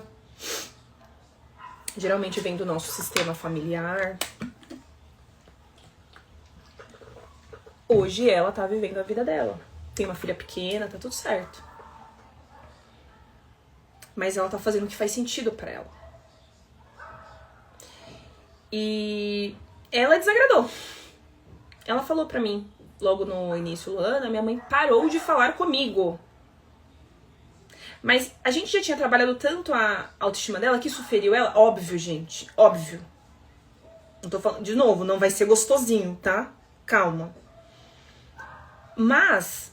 A: Geralmente vem do nosso sistema familiar. Hoje ela tá vivendo a vida dela. Tem uma filha pequena, tá tudo certo. Mas ela tá fazendo o que faz sentido pra ela. E ela desagradou. Ela falou pra mim, logo no início, Luana, minha mãe parou de falar comigo. Mas a gente já tinha trabalhado tanto a autoestima dela que isso feriu ela. Óbvio, gente, óbvio. Não tô falando, de novo, não vai ser gostosinho, tá? Calma. Mas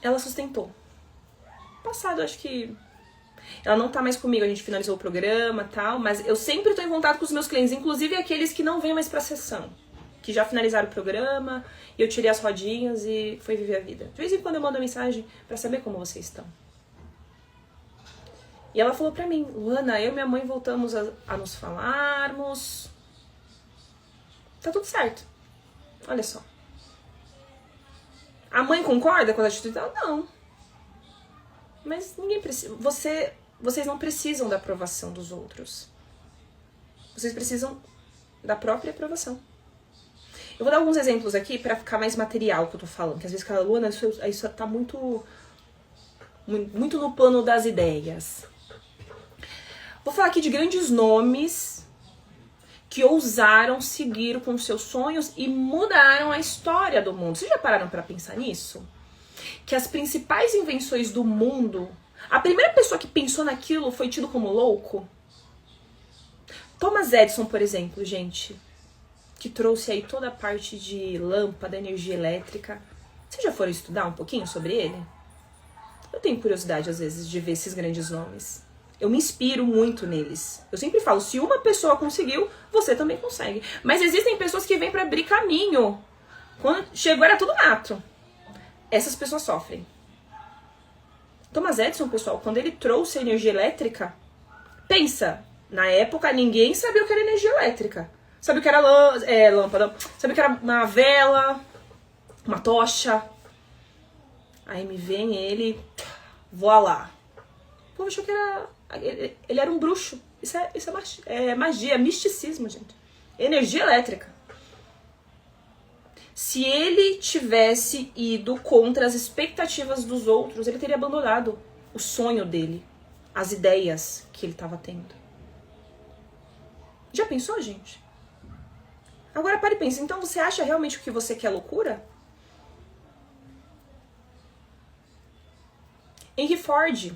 A: ela sustentou. Passado, acho que ela não tá mais comigo, a gente finalizou o programa e tal, mas eu sempre tô em contato com os meus clientes, inclusive aqueles que não vêm mais pra sessão, que já finalizaram o programa, e eu tirei as rodinhas e fui viver a vida. De vez em quando eu mando uma mensagem pra saber como vocês estão. E ela falou pra mim, Luana, eu e minha mãe voltamos a nos falarmos. Tá tudo certo. Olha só. A mãe concorda com a atitude dela? Não. Mas ninguém precisa. Vocês não precisam da aprovação dos outros. Vocês precisam da própria aprovação. Eu vou dar alguns exemplos aqui pra ficar mais material que eu tô falando. Que às vezes, Luana, isso tá muito no plano das ideias. Vou falar aqui de grandes nomes que ousaram seguir com seus sonhos e mudaram a história do mundo. Vocês já pararam pra pensar nisso? Que as principais invenções do mundo, a primeira pessoa que pensou naquilo foi tido como louco? Thomas Edison, por exemplo, gente, que trouxe aí toda a parte de lâmpada, energia elétrica. Vocês já foram estudar um pouquinho sobre ele? Eu tenho curiosidade, às vezes, de ver esses grandes nomes. Eu me inspiro muito neles. Eu sempre falo, se uma pessoa conseguiu, você também consegue. Mas existem pessoas que vêm pra abrir caminho. Quando chegou era tudo mato. Essas pessoas sofrem. Thomas Edison, pessoal, quando ele trouxe a energia elétrica, pensa, na época ninguém sabia o que era energia elétrica. Sabia o que era lâmpada, sabia o que era uma vela, uma tocha. Aí me vem ele, voa lá. O povo achou que ele era um bruxo. Isso é magia, é misticismo, gente. Energia elétrica. Se ele tivesse ido contra as expectativas dos outros, ele teria abandonado o sonho dele, as ideias que ele estava tendo. Já pensou, gente? Agora pare e pensa, então você acha realmente que o que você quer é loucura? Henry Ford,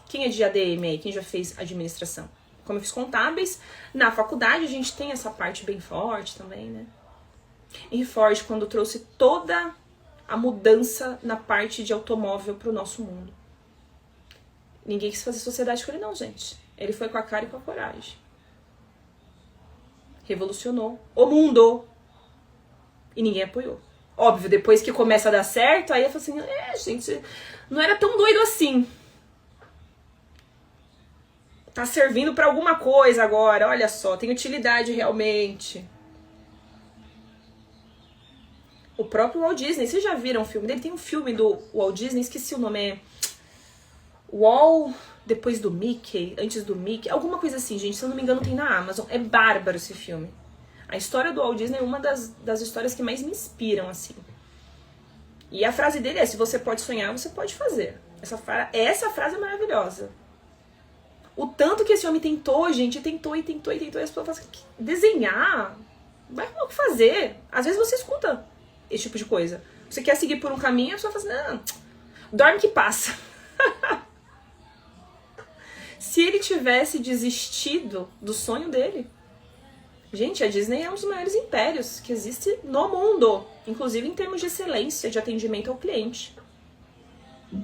A: quem é de ADM aí? Quem já fez administração? Como eu fiz contábeis, na faculdade a gente tem essa parte bem forte também, né? Henry Ford, quando trouxe toda a mudança na parte de automóvel pro nosso mundo. Ninguém quis fazer sociedade com ele não, gente. Ele foi com a cara e com a coragem. Revolucionou o mundo. E ninguém apoiou. Óbvio, depois que começa a dar certo, aí eu falo assim, gente, não era tão doido assim. Tá servindo pra alguma coisa agora, olha só, tem utilidade realmente. O próprio Walt Disney, vocês já viram o filme dele? Tem um filme do Walt Disney, esqueci o nome, é Walt, depois do Mickey, antes do Mickey, alguma coisa assim, gente, se eu não me engano tem na Amazon, é bárbaro esse filme. A história do Walt Disney é uma das histórias que mais me inspiram, assim. E a frase dele é, se você pode sonhar, você pode fazer. Essa frase é maravilhosa. O tanto que esse homem tentou, gente, tentou, e as pessoas falam assim, desenhar, vai arrumar o que fazer. Às vezes você escuta esse tipo de coisa. Você quer seguir por um caminho, a pessoa fala assim, não, dorme que passa. Se ele tivesse desistido do sonho dele, gente, a Disney é um dos maiores impérios que existe no mundo, inclusive em termos de excelência de atendimento ao cliente.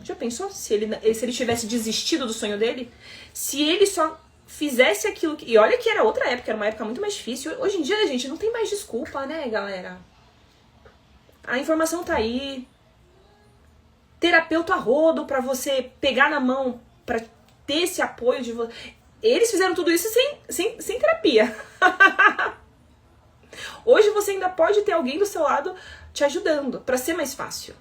A: Já pensou se ele tivesse desistido do sonho dele? Se ele só fizesse aquilo que... E olha que era outra época, era uma época muito mais difícil. Hoje em dia, gente, não tem mais desculpa, né, galera? A informação tá aí. Terapeuta a rodo pra você pegar na mão, pra ter esse apoio de você. Eles fizeram tudo isso sem terapia. Hoje você ainda pode ter alguém do seu lado te ajudando, pra ser mais fácil.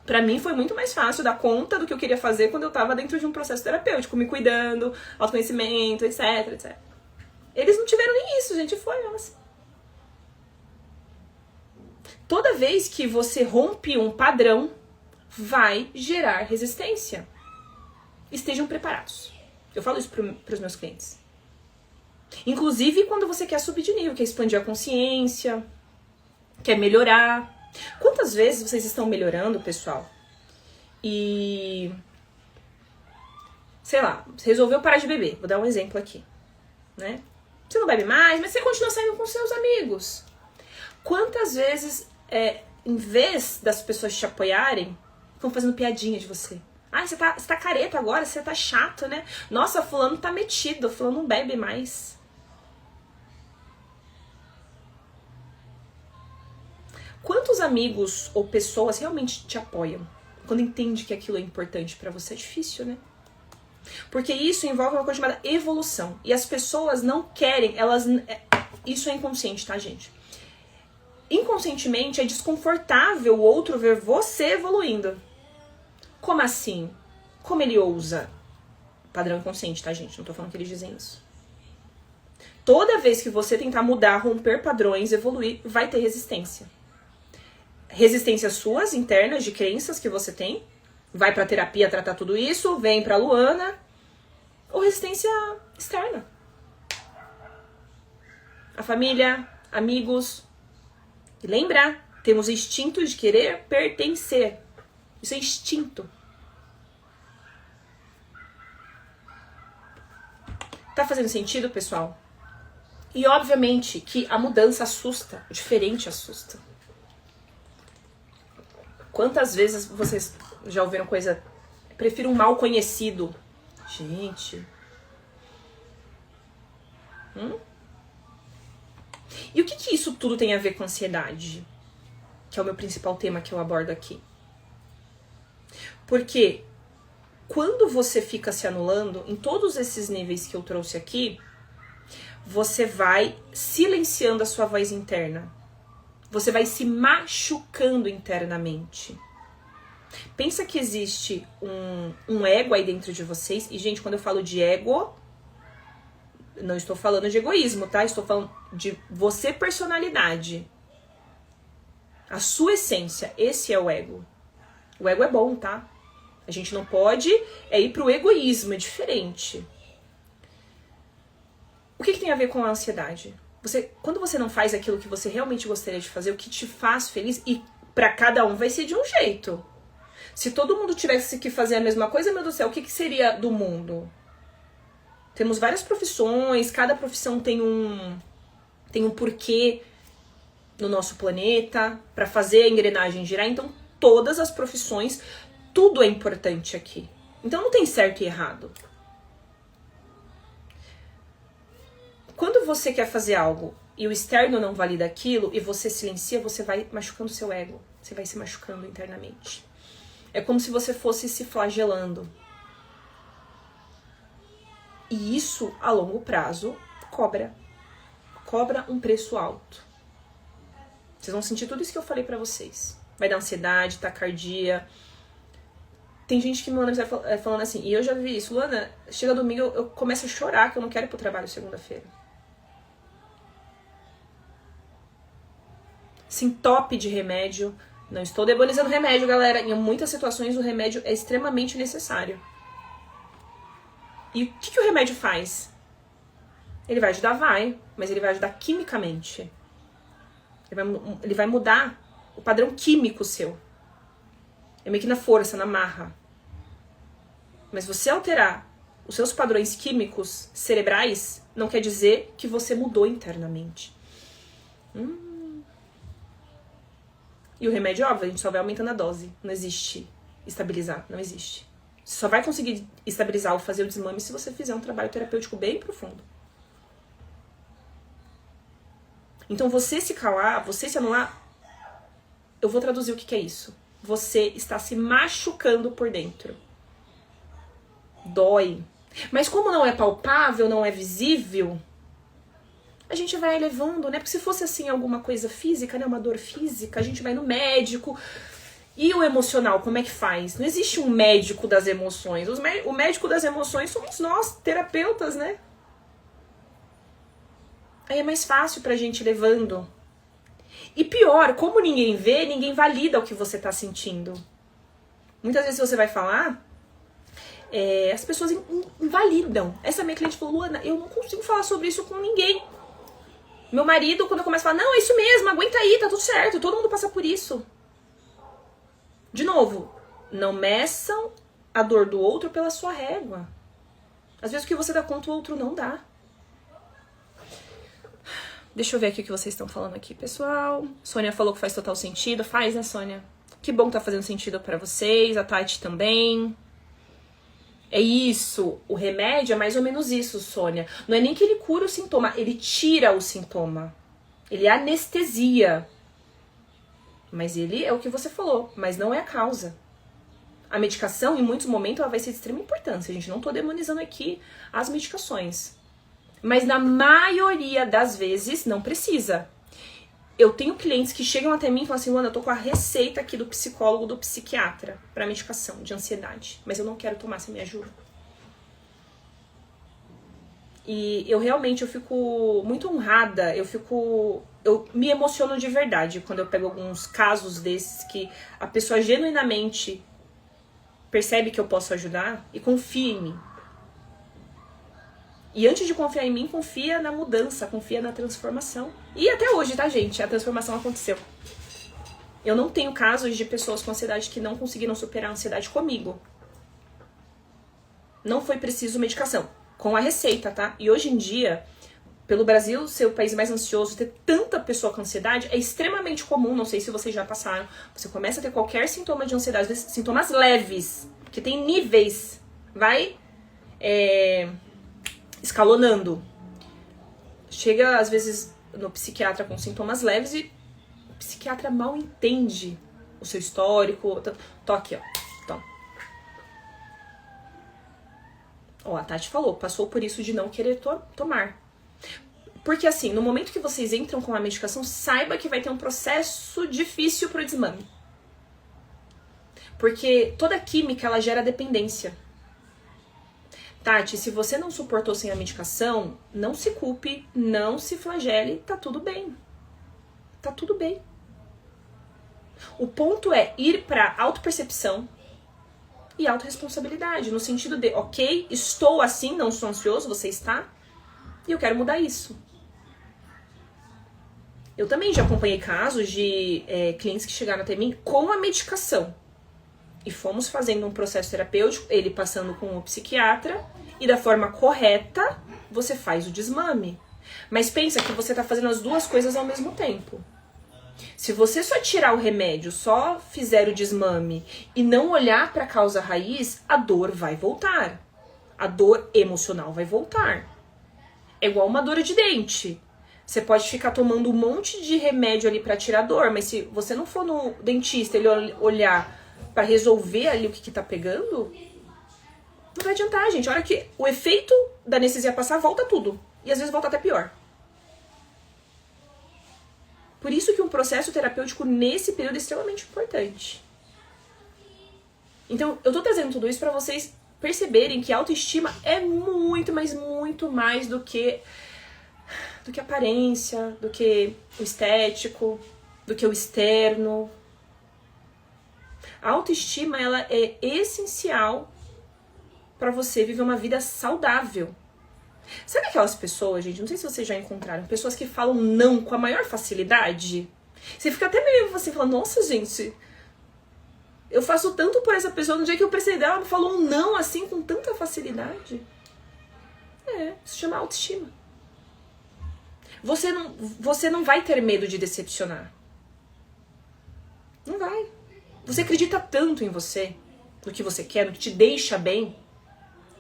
A: Pra mim foi muito mais fácil dar conta do que eu queria fazer quando eu tava dentro de um processo terapêutico, me cuidando, autoconhecimento, etc, etc. Eles não tiveram nem isso, gente, foi assim. Toda vez que você rompe um padrão, vai gerar resistência. Estejam preparados. Eu falo isso pros meus clientes. Inclusive quando você quer subir de nível, quer expandir a consciência, quer melhorar. Quantas vezes vocês estão melhorando, pessoal? E... sei lá, você resolveu parar de beber. Vou dar um exemplo aqui, né? Você não bebe mais, mas você continua saindo com seus amigos. Quantas vezes, em vez das pessoas te apoiarem, estão fazendo piadinha de você? Ah, você tá careta agora, você tá chato, né? Nossa, fulano tá metido, fulano não bebe mais. Quantos amigos ou pessoas realmente te apoiam? Quando entende que aquilo é importante pra você, é difícil, né? Porque isso envolve uma coisa chamada evolução. E as pessoas não querem, isso é inconsciente, tá, gente? Inconscientemente é desconfortável o outro ver você evoluindo. Como assim? Como ele ousa? Padrão inconsciente, tá, gente? Não tô falando que eles dizem isso. Toda vez que você tentar mudar, romper padrões, evoluir, vai ter resistência. Resistências suas, internas, de crenças que você tem. Vai pra terapia tratar tudo isso, vem pra Luana. Ou resistência externa. A família, amigos. E lembra, temos instinto de querer pertencer. Isso é instinto. Tá fazendo sentido, pessoal? E obviamente que a mudança assusta, o diferente assusta. Quantas vezes vocês já ouviram coisa... Prefiro um mal conhecido. Gente. E o que isso tudo tem a ver com ansiedade? Que é o meu principal tema que eu abordo aqui. Porque quando você fica se anulando, em todos esses níveis que eu trouxe aqui, você vai silenciando a sua voz interna. Você vai se machucando internamente. Pensa que existe um ego aí dentro de vocês. E, gente, quando eu falo de ego, não estou falando de egoísmo, tá? Estou falando de você, personalidade. A sua essência. Esse é o ego. O ego é bom, tá? A gente não pode ir pro egoísmo, é diferente. O que tem a ver com a ansiedade? Quando você não faz aquilo que você realmente gostaria de fazer, o que te faz feliz, e pra cada um vai ser de um jeito. Se todo mundo tivesse que fazer a mesma coisa, meu Deus do céu, o que seria do mundo? Temos várias profissões, cada profissão tem um porquê no nosso planeta, pra fazer a engrenagem girar. Então, todas as profissões, tudo é importante aqui. Então, não tem certo e errado. Quando você quer fazer algo e o externo não valida aquilo e você silencia, você vai machucando seu ego. Você vai se machucando internamente. É como se você fosse se flagelando. E isso, a longo prazo, cobra um preço alto. Vocês vão sentir tudo isso que eu falei pra vocês. Vai dar ansiedade, taquicardia. Tem gente que me manda falando assim, e eu já vi isso, Luana, chega domingo eu começo a chorar que eu não quero ir pro trabalho segunda-feira. Sintope de remédio. Não estou demonizando remédio, galera. Em muitas situações o remédio é extremamente necessário. E o que o remédio faz? Ele vai ajudar? Vai. Mas ele vai ajudar quimicamente. Ele vai mudar o padrão químico seu. É meio que na força, na marra. Mas você alterar os seus padrões químicos cerebrais não quer dizer que você mudou internamente. E o remédio, óbvio, a gente só vai aumentando a dose. Não existe estabilizar, não existe. Você só vai conseguir estabilizar ou fazer o desmame se você fizer um trabalho terapêutico bem profundo. Então você se calar, você se anular, eu vou traduzir o que é isso. Você está se machucando por dentro. Dói. Mas como não é palpável, não é visível, a gente vai levando, né? Porque se fosse assim alguma coisa física, né? Uma dor física, a gente vai no médico. E o emocional, como é que faz? Não existe um médico das emoções. O médico das emoções somos nós, terapeutas, né? Aí é mais fácil pra gente ir levando. E pior, como ninguém vê, ninguém valida o que você tá sentindo. Muitas vezes você vai falar, as pessoas invalidam. Essa minha cliente falou, Luana, eu não consigo falar sobre isso com ninguém. Meu marido, quando eu começo a falar, não, é isso mesmo, aguenta aí, tá tudo certo, todo mundo passa por isso. De novo, não meçam a dor do outro pela sua régua. Às vezes o que você dá conta, o outro não dá. Deixa eu ver aqui o que vocês estão falando aqui, pessoal. Sônia falou que faz total sentido. Faz, né, Sônia? Que bom que tá fazendo sentido pra vocês. A Tati também. É isso. O remédio é mais ou menos isso, Sônia. Não é nem que ele cura o sintoma, ele tira o sintoma. Ele anestesia. Mas ele é o que você falou, mas não é a causa. A medicação, em muitos momentos, ela vai ser de extrema importância. A gente não tô demonizando aqui as medicações. Mas na maioria das vezes não precisa. Eu tenho clientes que chegam até mim e falam assim, Luana, eu tô com a receita aqui do psicólogo, do psiquiatra pra medicação de ansiedade, mas eu não quero tomar, você me ajuda? E eu realmente, eu fico muito honrada, eu me emociono de verdade quando eu pego alguns casos desses que a pessoa genuinamente percebe que eu posso ajudar e confia em mim. E antes de confiar em mim, confia na mudança, confia na transformação. E até hoje, tá, gente? A transformação aconteceu. Eu não tenho casos de pessoas com ansiedade que não conseguiram superar a ansiedade comigo. Não foi preciso medicação. Com a receita, tá? E hoje em dia, pelo Brasil ser o país mais ansioso, ter tanta pessoa com ansiedade é extremamente comum. Não sei se vocês já passaram. Você começa a ter qualquer sintoma de ansiedade, às vezes sintomas leves, porque tem níveis. Vai escalonando. Chega, às vezes, no psiquiatra com sintomas leves e o psiquiatra mal entende o seu histórico. Tô aqui, ó. Então. Ó, a Tati falou, passou por isso de não querer tomar. Porque, assim, no momento que vocês entram com a medicação, saiba que vai ter um processo difícil pro desmame. Porque toda química, ela gera dependência. Tati, se você não suportou sem a medicação, não se culpe, não se flagele, tá tudo bem. Tá tudo bem. O ponto é ir pra autopercepção e autorresponsabilidade, no sentido de, ok, estou assim, não sou ansioso, você está, e eu quero mudar isso. Eu também já acompanhei casos de clientes que chegaram até mim com a medicação. E fomos fazendo um processo terapêutico, ele passando com o psiquiatra, e da forma correta, você faz o desmame. Mas pensa que você tá fazendo as duas coisas ao mesmo tempo. Se você só tirar o remédio, só fizer o desmame e não olhar para a causa raiz, a dor vai voltar. A dor emocional vai voltar. É igual uma dor de dente. Você pode ficar tomando um monte de remédio ali para tirar dor, mas se você não for no dentista e ele olhar para resolver ali o que tá pegando, não vai adiantar, gente. A hora que o efeito da anestesia passar, volta tudo. E às vezes volta até pior. Por isso que um processo terapêutico nesse período é extremamente importante. Então, eu tô trazendo tudo isso pra vocês perceberem que a autoestima é muito, mas muito mais do que aparência, do que o estético, do que o externo. A autoestima, ela é essencial pra você viver uma vida saudável. Sabe aquelas pessoas, gente, não sei se vocês já encontraram, pessoas que falam não com a maior facilidade? Você fica até meio assim, falando, nossa, gente, eu faço tanto por essa pessoa, no dia que eu precisei dela, ela me falou um não assim, com tanta facilidade. Isso se chama autoestima. Você não vai ter medo de decepcionar. Não vai. Você acredita tanto em você, no que você quer, no que te deixa bem.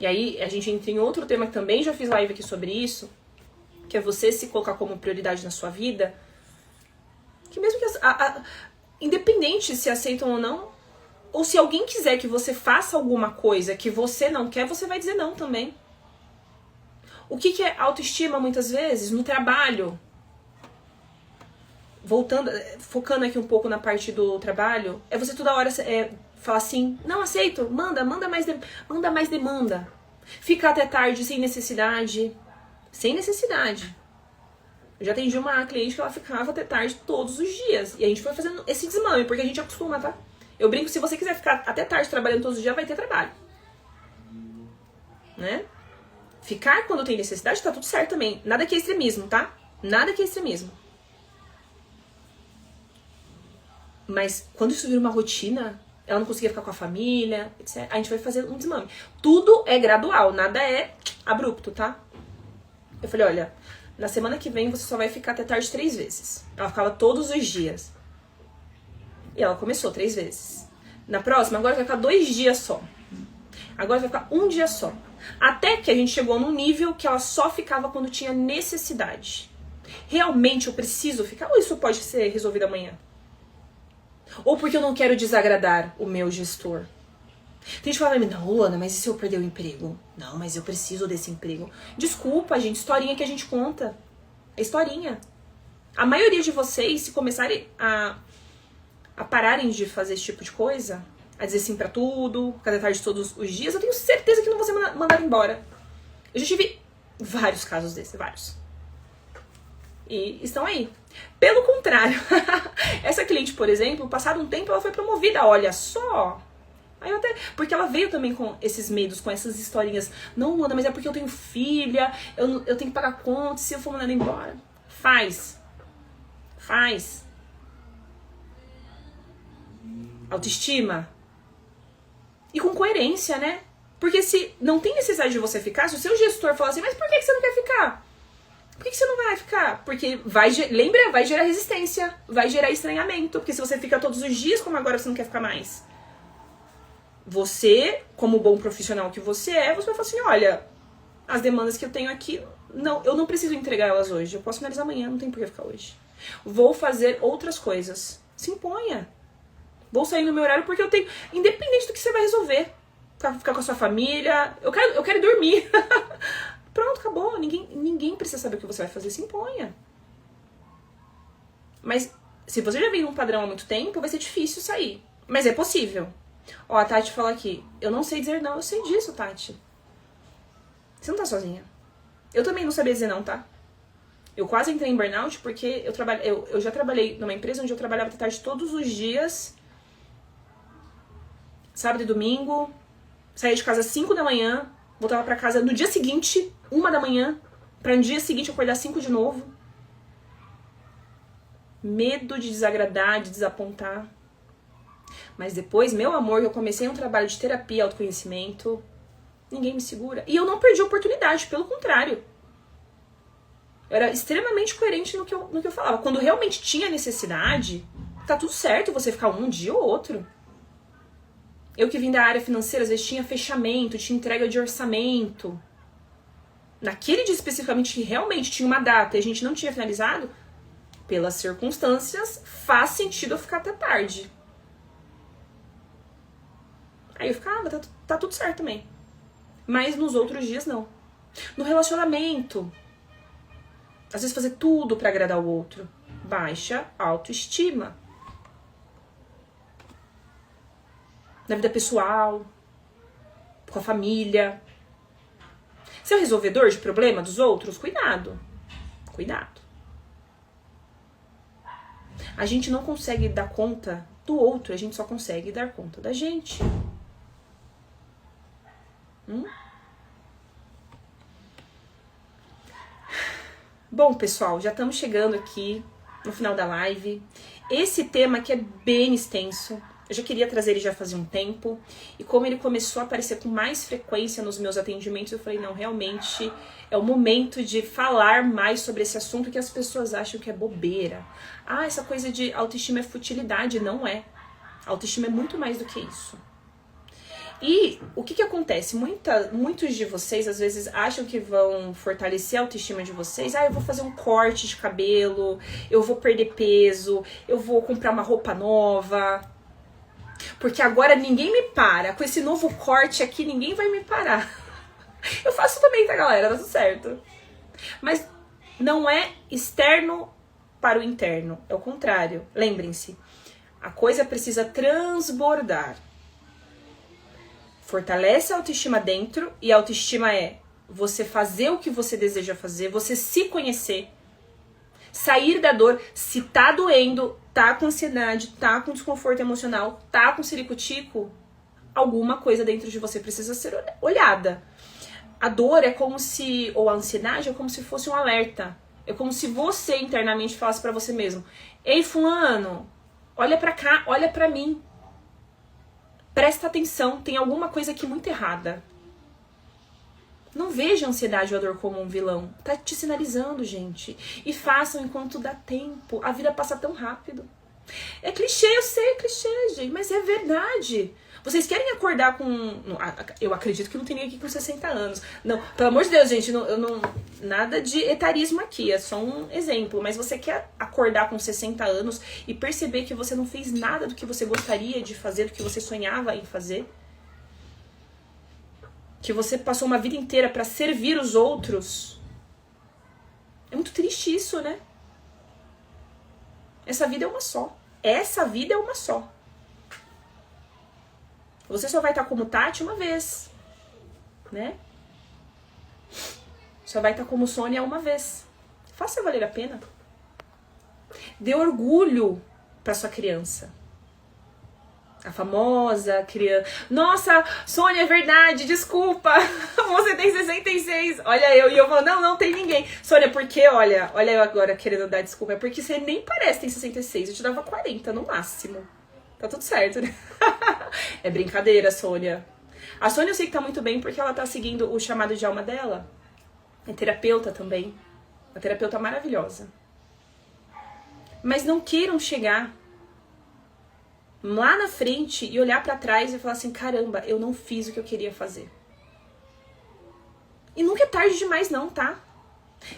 A: E aí a gente entra em outro tema que também já fiz live aqui sobre isso, que é você se colocar como prioridade na sua vida, que mesmo que independente se aceitam ou não, ou se alguém quiser que você faça alguma coisa que você não quer, você vai dizer não também. O que é autoestima muitas vezes? No trabalho. Voltando, focando aqui um pouco na parte do trabalho, é você toda hora falar assim, não aceito, manda mais demanda. Fica até tarde sem necessidade. Sem necessidade. Eu já atendi uma cliente que ela ficava até tarde todos os dias. E a gente foi fazendo esse desmame, porque a gente acostuma, tá? Eu brinco, se você quiser ficar até tarde trabalhando todos os dias, vai ter trabalho. Né? Ficar quando tem necessidade tá tudo certo também. Nada que é extremismo, tá? Nada que é extremismo. Mas quando isso vira uma rotina, ela não conseguia ficar com a família, etc. A gente vai fazer um desmame. Tudo é gradual, nada é abrupto, tá? Eu falei, olha, na semana que vem você só vai ficar até tarde 3 vezes. Ela ficava todos os dias. E ela começou 3 vezes. Na próxima, agora vai ficar 2 dias só. Agora vai ficar 1 dia só. Até que a gente chegou num nível que ela só ficava quando tinha necessidade. Realmente eu preciso ficar? Ou isso pode ser resolvido amanhã? Ou porque eu não quero desagradar o meu gestor? Tem gente que fala pra mim, não, Luana, mas e se eu perder o emprego? Não, mas eu preciso desse emprego. Desculpa, gente, historinha que a gente conta. É historinha. A maioria de vocês, se começarem a pararem de fazer esse tipo de coisa, a dizer sim pra tudo, ficar de tarde todos os dias, eu tenho certeza que não vou ser mandado embora. Eu já tive vários casos desses, vários. E estão aí. Pelo contrário, essa cliente, por exemplo, passado um tempo ela foi promovida, olha só. Aí porque ela veio também com esses medos, com essas historinhas. Não, Luana, mas é porque eu tenho filha, eu tenho que pagar conta, se eu for mandada embora. Faz. Autoestima. E com coerência, né? Porque se não tem necessidade de você ficar, se o seu gestor falar assim, mas por que você não quer ficar? Por que você não vai ficar? Porque vai gerar resistência, vai gerar estranhamento. Porque se você fica todos os dias, como agora você não quer ficar mais? Você, como bom profissional que você vai falar assim, olha, as demandas que eu tenho aqui, não, eu não preciso entregar elas hoje. Eu posso finalizar amanhã, não tem por que ficar hoje. Vou fazer outras coisas. Se imponha. Vou sair no meu horário porque eu tenho... Independente do que você vai resolver. Ficar com a sua família. Eu quero dormir. Pronto, acabou. Ninguém precisa saber o que você vai fazer. Se imponha. Mas se você já vem num padrão há muito tempo, vai ser difícil sair. Mas é possível. Ó, a Tati fala aqui. Eu não sei dizer não. Eu sei disso, Tati. Você não tá sozinha. Eu também não sabia dizer não, tá? Eu quase entrei em burnout porque eu já trabalhei numa empresa onde eu trabalhava até tarde todos os dias. Sábado e domingo. Saía de casa às 5 da manhã. Voltava pra casa no dia seguinte, 1 da manhã. Pra no dia seguinte acordar 5 de novo. Medo de desagradar, de desapontar. Mas depois, meu amor, eu comecei um trabalho de terapia, autoconhecimento, ninguém me segura. E eu não perdi a oportunidade, pelo contrário. Eu era extremamente coerente no que eu falava. Quando realmente tinha necessidade, tá tudo certo você ficar um dia ou outro. Eu que vim da área financeira, às vezes tinha fechamento, tinha entrega de orçamento. Naquele dia especificamente que realmente tinha uma data e a gente não tinha finalizado, pelas circunstâncias, faz sentido eu ficar até tarde. Aí eu ficava, tá tudo certo também. Mas nos outros dias, não. No relacionamento, às vezes fazer tudo pra agradar o outro. Baixa autoestima. Na vida pessoal, com a família. Ser o resolvedor de problema dos outros, cuidado. Cuidado. A gente não consegue dar conta do outro, a gente só consegue dar conta da gente. Bom, pessoal, já estamos chegando aqui no final da live. Esse tema aqui é bem extenso. Eu já queria trazer ele já fazia um tempo. E como ele começou a aparecer com mais frequência nos meus atendimentos, eu falei, não, realmente é o momento de falar mais sobre esse assunto que as pessoas acham que é bobeira. Ah, essa coisa de autoestima é futilidade. Não é. Autoestima é muito mais do que isso. E o que acontece? Muitos de vocês, às vezes, acham que vão fortalecer a autoestima de vocês. Ah, eu vou fazer um corte de cabelo, eu vou perder peso, eu vou comprar uma roupa nova. Porque agora ninguém me para. Com esse novo corte aqui, ninguém vai me parar. Eu faço também, tá, galera? Tá tudo certo. Mas não é externo para o interno. É o contrário. Lembrem-se, a coisa precisa transbordar. Fortalece a autoestima dentro, e a autoestima é você fazer o que você deseja fazer, você se conhecer, sair da dor. Se tá doendo, tá com ansiedade, tá com desconforto emocional, tá com ciricutico, alguma coisa dentro de você precisa ser olhada. A dor é como se, ou a ansiedade é como se fosse um alerta. É como se você internamente falasse pra você mesmo: ei, fulano, olha pra cá, olha pra mim. Presta atenção, tem alguma coisa aqui muito errada. Não veja a ansiedade ou a dor como um vilão. Tá te sinalizando, gente. E façam enquanto dá tempo. A vida passa tão rápido. É clichê, eu sei, é clichê, gente, mas é verdade. Vocês querem acordar com... Eu acredito que não tem ninguém aqui com 60 anos. Não, pelo amor de Deus, gente, nada de etarismo aqui, é só um exemplo. Mas você quer acordar com 60 anos e perceber que você não fez nada do que você gostaria de fazer, do que você sonhava em fazer? Que você passou uma vida inteira pra servir os outros? É muito triste isso, né? Essa vida é uma só. Essa vida é uma só. Você só vai estar como Tati uma vez, né? Só vai estar como Sônia uma vez. Faça valer a pena. Dê orgulho para sua criança. A famosa criança. Nossa, Sônia, é verdade, desculpa. Você tem 66. Olha eu. E eu falo, não tem ninguém. Sônia, por quê? Olha eu agora querendo dar desculpa. É porque você nem parece ter 66. Eu te dava 40 no máximo. Tá tudo certo, né? É brincadeira, Sônia. A Sônia eu sei que tá muito bem porque ela tá seguindo o chamado de alma dela. É terapeuta também. Uma terapeuta maravilhosa. Mas não queiram chegar lá na frente e olhar pra trás e falar assim, caramba, eu não fiz o que eu queria fazer. E nunca é tarde demais não, tá?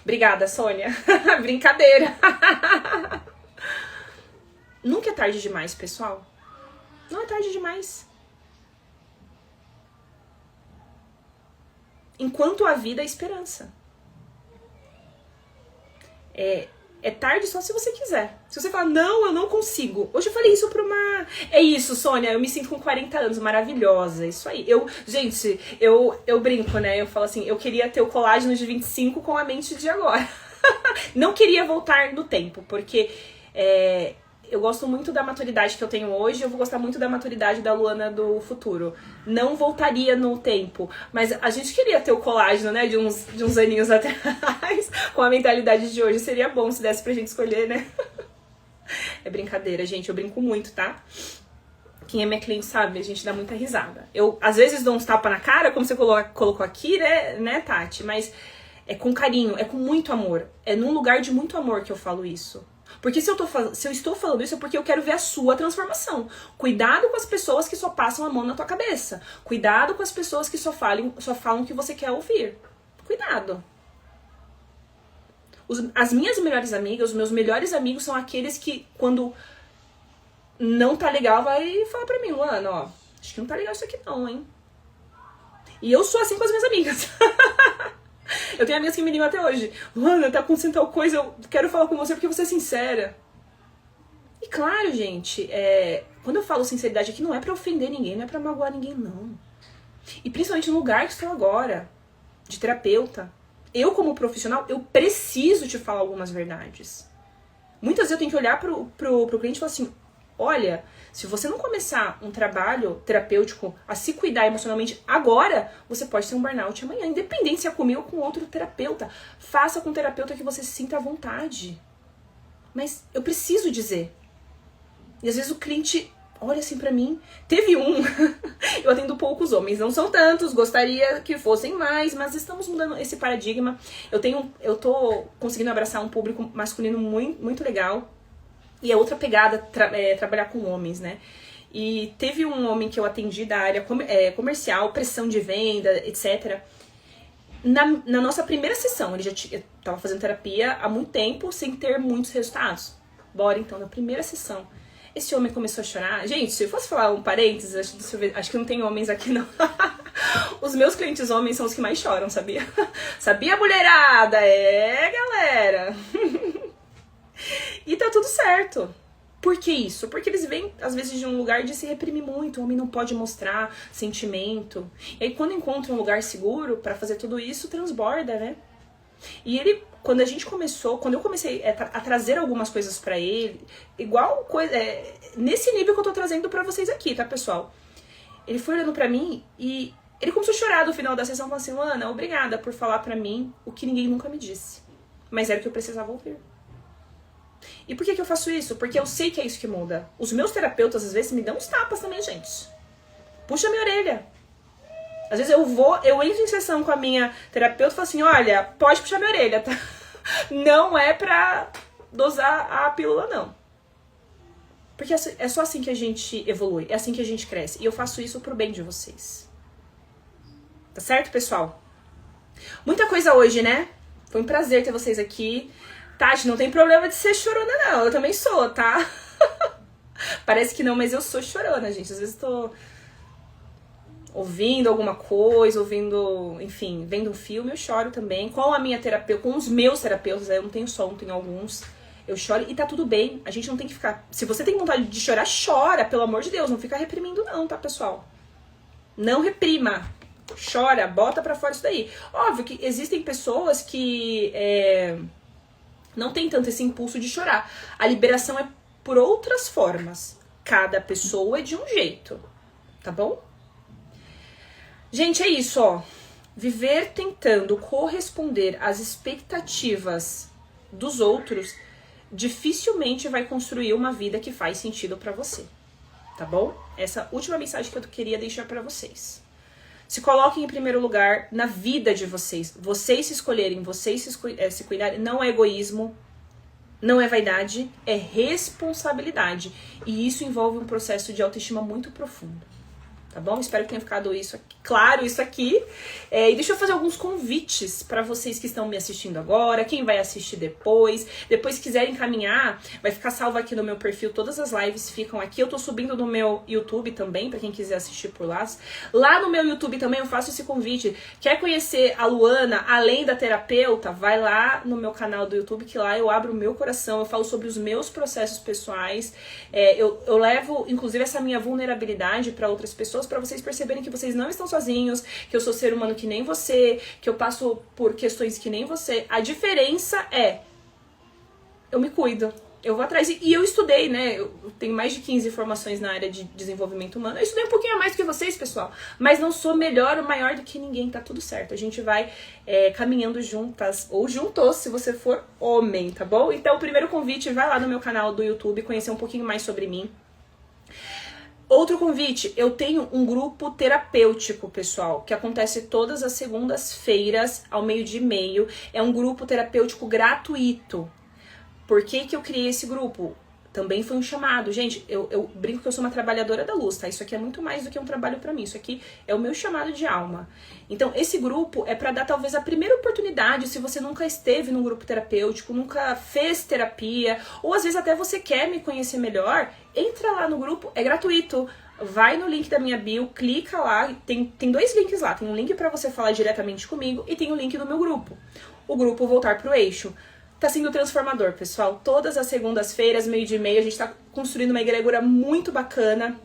A: Obrigada, Sônia. Brincadeira. Nunca é tarde demais, pessoal. Não é tarde demais. Enquanto a vida é esperança. É tarde só se você quiser. Se você falar, não, eu não consigo. Hoje eu falei isso pra uma... É isso, Sônia, eu me sinto com 40 anos, maravilhosa. Isso aí. Gente, eu brinco, né? Eu falo assim, eu queria ter o colágeno de 25 com a mente de agora. Não queria voltar no tempo, porque... eu gosto muito da maturidade que eu tenho hoje, eu vou gostar muito da maturidade da Luana do futuro. Não voltaria no tempo, mas a gente queria ter o colágeno, né, de uns aninhos atrás, com a mentalidade de hoje. Seria bom se desse pra gente escolher, né? É brincadeira, gente, eu brinco muito, tá? Quem é minha cliente sabe, a gente dá muita risada. Eu, às vezes, dou uns tapas na cara, como você colocou aqui, né, Tati? Mas é com carinho, é com muito amor. É num lugar de muito amor que eu falo isso. Porque se eu estou falando isso é porque eu quero ver a sua transformação. Cuidado com as pessoas que só passam a mão na tua cabeça. Cuidado com as pessoas que só falam o que você quer ouvir. Cuidado. As minhas melhores amigas, os meus melhores amigos são aqueles que, quando não tá legal, vai falar pra mim, Luana, ó, acho que não tá legal isso aqui não, hein? E eu sou assim com as minhas amigas. Eu tenho amigas que me ligam até hoje. Luana, tá acontecendo tal coisa, eu quero falar com você porque você é sincera. E claro, gente, quando eu falo sinceridade aqui, não é pra ofender ninguém, não é pra magoar ninguém, não. E principalmente no lugar que estou agora, de terapeuta. Eu, como profissional, eu preciso te falar algumas verdades. Muitas vezes eu tenho que olhar pro cliente e falar assim, olha, se você não começar um trabalho terapêutico a se cuidar emocionalmente agora, você pode ter um burnout amanhã, independente se é comigo ou com outro terapeuta. Faça com um terapeuta que você se sinta à vontade. Mas eu preciso dizer. E às vezes o cliente olha assim pra mim. Teve eu atendo poucos homens, não são tantos, gostaria que fossem mais, mas estamos mudando esse paradigma. Eu tô conseguindo abraçar um público masculino muito, muito legal. E é outra pegada trabalhar com homens, né? E teve um homem que eu atendi da área comercial, pressão de venda, etc. Na nossa primeira sessão, ele já tava fazendo terapia há muito tempo, sem ter muitos resultados. Bora então, na primeira sessão. Esse homem começou a chorar. Gente, se eu fosse falar um parênteses, acho que não tem homens aqui, não. Os meus clientes homens são os que mais choram, sabia? Sabia, mulherada? Galera! E tá tudo certo. Por que isso? Porque eles vêm, às vezes, de um lugar de se reprimir muito. O homem não pode mostrar sentimento. E aí, quando encontra um lugar seguro pra fazer tudo isso, transborda, né? E ele, quando eu comecei a trazer algumas coisas pra ele, igual coisa, nesse nível que eu tô trazendo pra vocês aqui, tá, pessoal? Ele foi olhando pra mim e ele começou a chorar no final da sessão, falando assim, Luana, obrigada por falar pra mim o que ninguém nunca me disse. Mas era o que eu precisava ouvir. E por que eu faço isso? Porque eu sei que é isso que muda. Os meus terapeutas, às vezes, me dão uns tapas também, gente. Puxa minha orelha. Às vezes eu entro em sessão com a minha terapeuta e falo assim, olha, pode puxar minha orelha, tá? Não é pra dosar a pílula, não. Porque é só assim que a gente evolui, é assim que a gente cresce. E eu faço isso pro bem de vocês. Tá certo, pessoal? Muita coisa hoje, né? Foi um prazer ter vocês aqui. Tati, não tem problema de ser chorona, não. Eu também sou, tá? Parece que não, mas eu sou chorona, gente. Às vezes tô ouvindo alguma coisa, enfim, vendo um filme, eu choro também. Com a minha terapeuta, com os meus terapeutas, eu não tenho só um, tenho alguns. Eu choro e tá tudo bem. A gente não tem que ficar... Se você tem vontade de chorar, chora, pelo amor de Deus. Não fica reprimindo não, tá, pessoal? Não reprima. Chora, bota pra fora isso daí. Óbvio que existem pessoas que... não tem tanto esse impulso de chorar. A liberação é por outras formas. Cada pessoa é de um jeito. Tá bom? Gente, é isso, ó. Viver tentando corresponder às expectativas dos outros dificilmente vai construir uma vida que faz sentido pra você. Tá bom? Essa última mensagem que eu queria deixar pra vocês. Se coloquem em primeiro lugar na vida de vocês. Vocês se escolherem, vocês se cuidarem. Não é egoísmo, não é vaidade, é responsabilidade. E isso envolve um processo de autoestima muito profundo. Tá bom? Espero que tenha ficado claro isso aqui. E deixa eu fazer alguns convites para vocês que estão me assistindo agora, quem vai assistir depois. Depois, se quiserem encaminhar, vai ficar salvo aqui no meu perfil. Todas as lives ficam aqui. Eu tô subindo no meu YouTube também, para quem quiser assistir por lá. Lá no meu YouTube também eu faço esse convite. Quer conhecer a Luana, além da terapeuta? Vai lá no meu canal do YouTube, que lá eu abro o meu coração. Eu falo sobre os meus processos pessoais. Eu levo, inclusive, essa minha vulnerabilidade para outras pessoas, para vocês perceberem que vocês não estão sozinhos, que eu sou ser humano que nem você, que eu passo por questões que nem você. A diferença é, eu me cuido. eu vou atrás. E eu estudei, né? Eu tenho mais de 15 formações na área de desenvolvimento humano. Eu estudei um pouquinho a mais do que vocês, pessoal. Mas não sou melhor ou maior do que ninguém, tá tudo certo. A gente vai caminhando juntas, ou juntos, se você for homem, tá bom? Então, o primeiro convite, vai lá no meu canal do YouTube, conhecer um pouquinho mais sobre mim. Outro convite, eu tenho um grupo terapêutico, pessoal, que acontece todas as segundas-feiras, ao 12h30. É um grupo terapêutico gratuito. Por que que eu criei esse grupo? Também foi um chamado. Gente, eu brinco que eu sou uma trabalhadora da luz, tá? Isso aqui é muito mais do que um trabalho pra mim. Isso aqui é o meu chamado de alma. Então, esse grupo é pra dar talvez a primeira oportunidade, se você nunca esteve num grupo terapêutico, nunca fez terapia, ou às vezes até você quer me conhecer melhor, entra lá no grupo, é gratuito. Vai no link da minha bio, clica lá, tem 2 links lá. Tem um link pra você falar diretamente comigo e tem o link do meu grupo. O grupo Voltar pro Eixo. Tá sendo transformador, pessoal. Todas as segundas-feiras, 12h30, a gente tá construindo uma egrégora muito bacana.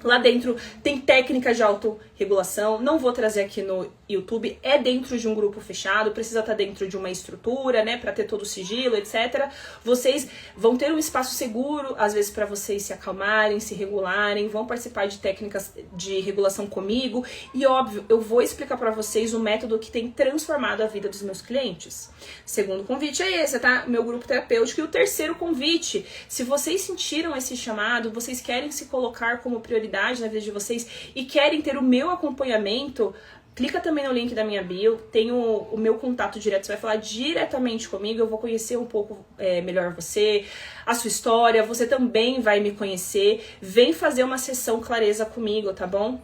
A: Lá dentro tem técnicas de autorregulação, não vou trazer aqui no YouTube, é dentro de um grupo fechado, precisa estar dentro de uma estrutura, né, pra ter todo o sigilo, etc. Vocês vão ter um espaço seguro, às vezes pra vocês se acalmarem, se regularem, vão participar de técnicas de regulação comigo e, óbvio, eu vou explicar pra vocês o método que tem transformado a vida dos meus clientes. Segundo convite é esse, tá? Meu grupo terapêutico. E o terceiro convite, se vocês sentiram esse chamado, vocês querem se colocar como prioridade na vida de vocês e querem ter o meu acompanhamento, clica também no link da minha bio, tem o meu contato direto, você vai falar diretamente comigo, eu vou conhecer um pouco melhor você, a sua história, você também vai me conhecer, vem fazer uma sessão clareza comigo, tá bom?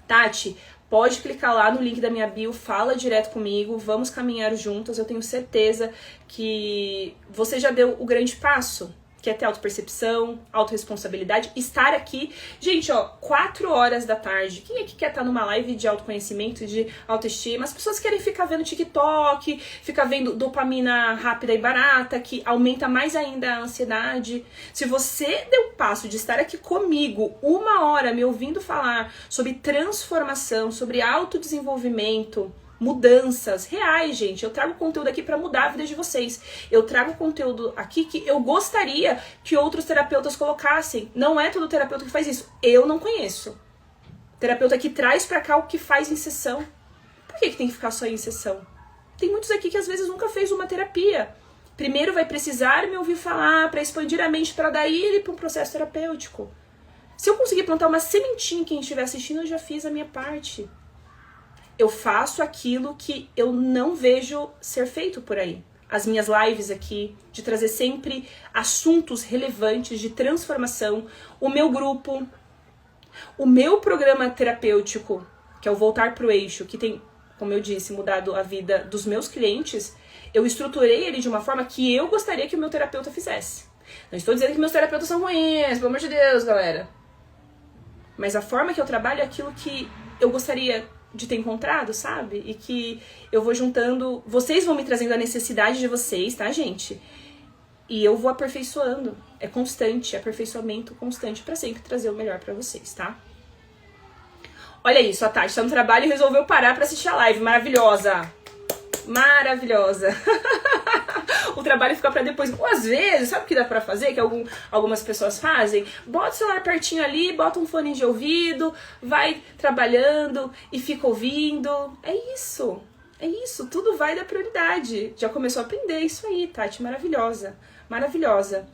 A: Tati, pode clicar lá no link da minha bio, fala direto comigo, vamos caminhar juntas, eu tenho certeza que você já deu o grande passo, que é ter autopercepção, autorresponsabilidade, estar aqui. Gente, ó, 4 horas da tarde. Quem é que quer estar numa live de autoconhecimento, de autoestima? As pessoas querem ficar vendo TikTok, ficar vendo dopamina rápida e barata, que aumenta mais ainda a ansiedade. Se você deu o passo de estar aqui comigo 1 hora me ouvindo falar sobre transformação, sobre autodesenvolvimento, mudanças reais, gente. Eu trago conteúdo aqui pra mudar a vida de vocês. Eu trago conteúdo aqui que eu gostaria que outros terapeutas colocassem. Não é todo terapeuta que faz isso. Eu não conheço. Terapeuta que traz pra cá o que faz em sessão. Por que tem que ficar só em sessão? Tem muitos aqui que às vezes nunca fez uma terapia. Primeiro vai precisar me ouvir falar pra expandir a mente, pra daí ir pra um processo terapêutico. Se eu conseguir plantar uma sementinha em quem estiver assistindo, eu já fiz a minha parte. Eu faço aquilo que eu não vejo ser feito por aí. As minhas lives aqui, de trazer sempre assuntos relevantes de transformação, o meu grupo, o meu programa terapêutico, que é o Voltar pro Eixo, que tem, como eu disse, mudado a vida dos meus clientes, eu estruturei ele de uma forma que eu gostaria que o meu terapeuta fizesse. Não estou dizendo que meus terapeutas são ruins, pelo amor de Deus, galera. Mas a forma que eu trabalho é aquilo que eu gostaria de ter encontrado, sabe? E que eu vou juntando, vocês vão me trazendo a necessidade de vocês, tá, gente? E eu vou aperfeiçoando. É constante, aperfeiçoamento constante pra sempre trazer o melhor pra vocês, tá? Olha isso, a Tati tá no trabalho e resolveu parar pra assistir a live. Maravilhosa! Maravilhosa! O trabalho fica pra depois. Ou às vezes, sabe o que dá pra fazer? Que algumas pessoas fazem? Bota o celular pertinho ali, bota um fone de ouvido, vai trabalhando e fica ouvindo. É isso. É isso. Tudo vai da prioridade. Já começou a aprender isso aí, Tati. Maravilhosa. Maravilhosa.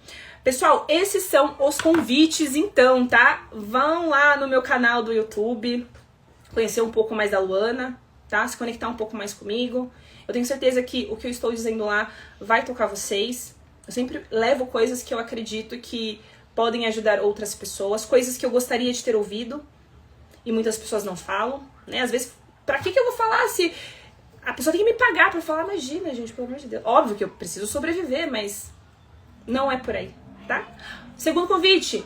A: Pessoal, esses são os convites, então, tá? Vão lá no meu canal do YouTube, conhecer um pouco mais da Luana, tá? Se conectar um pouco mais comigo. Eu tenho certeza que o que eu estou dizendo lá vai tocar vocês. Eu sempre levo coisas que eu acredito que podem ajudar outras pessoas, coisas que eu gostaria de ter ouvido e muitas pessoas não falam, né? Às vezes, pra que eu vou falar se a pessoa tem que me pagar pra falar? Imagina, gente, pelo amor de Deus. Óbvio que eu preciso sobreviver, mas não é por aí, tá? Segundo convite.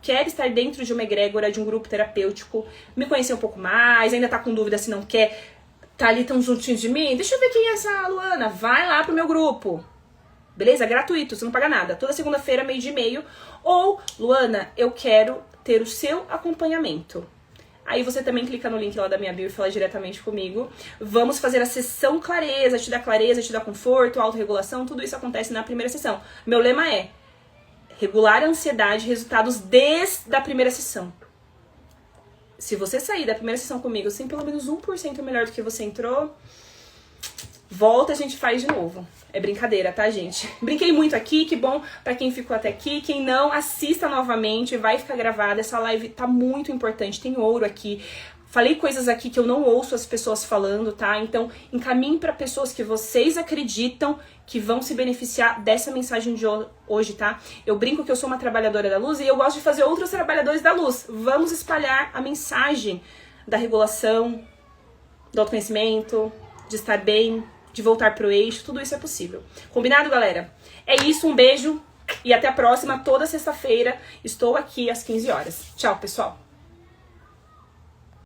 A: Quer estar dentro de uma egrégora, de um grupo terapêutico, me conhecer um pouco mais, ainda tá com dúvida se não quer, tá ali tão juntinho de mim, deixa eu ver quem é essa Luana, vai lá pro meu grupo, beleza? É gratuito, você não paga nada, toda segunda-feira, 12h30, ou, Luana, eu quero ter o seu acompanhamento. Aí você também clica no link lá da minha bio e fala diretamente comigo. Vamos fazer a sessão clareza, te dá conforto, autorregulação, tudo isso acontece na primeira sessão. Meu lema é, regular a ansiedade, resultados desde a primeira sessão. Se você sair da primeira sessão comigo sem pelo menos 1% melhor do que você entrou, volta, a gente faz de novo. É brincadeira, tá, gente? Brinquei muito aqui, que bom pra quem ficou até aqui. Quem não, assista novamente, vai ficar gravada. Essa live tá muito importante, tem ouro aqui. Falei coisas aqui que eu não ouço as pessoas falando, tá? Então, encaminhe pra pessoas que vocês acreditam que vão se beneficiar dessa mensagem de hoje, tá? Eu brinco que eu sou uma trabalhadora da luz e eu gosto de fazer outros trabalhadores da luz. Vamos espalhar a mensagem da regulação, do autoconhecimento, de estar bem, de voltar pro eixo, tudo isso é possível. Combinado, galera? É isso, um beijo e até a próxima. Toda sexta-feira estou aqui às 15 horas. Tchau, pessoal!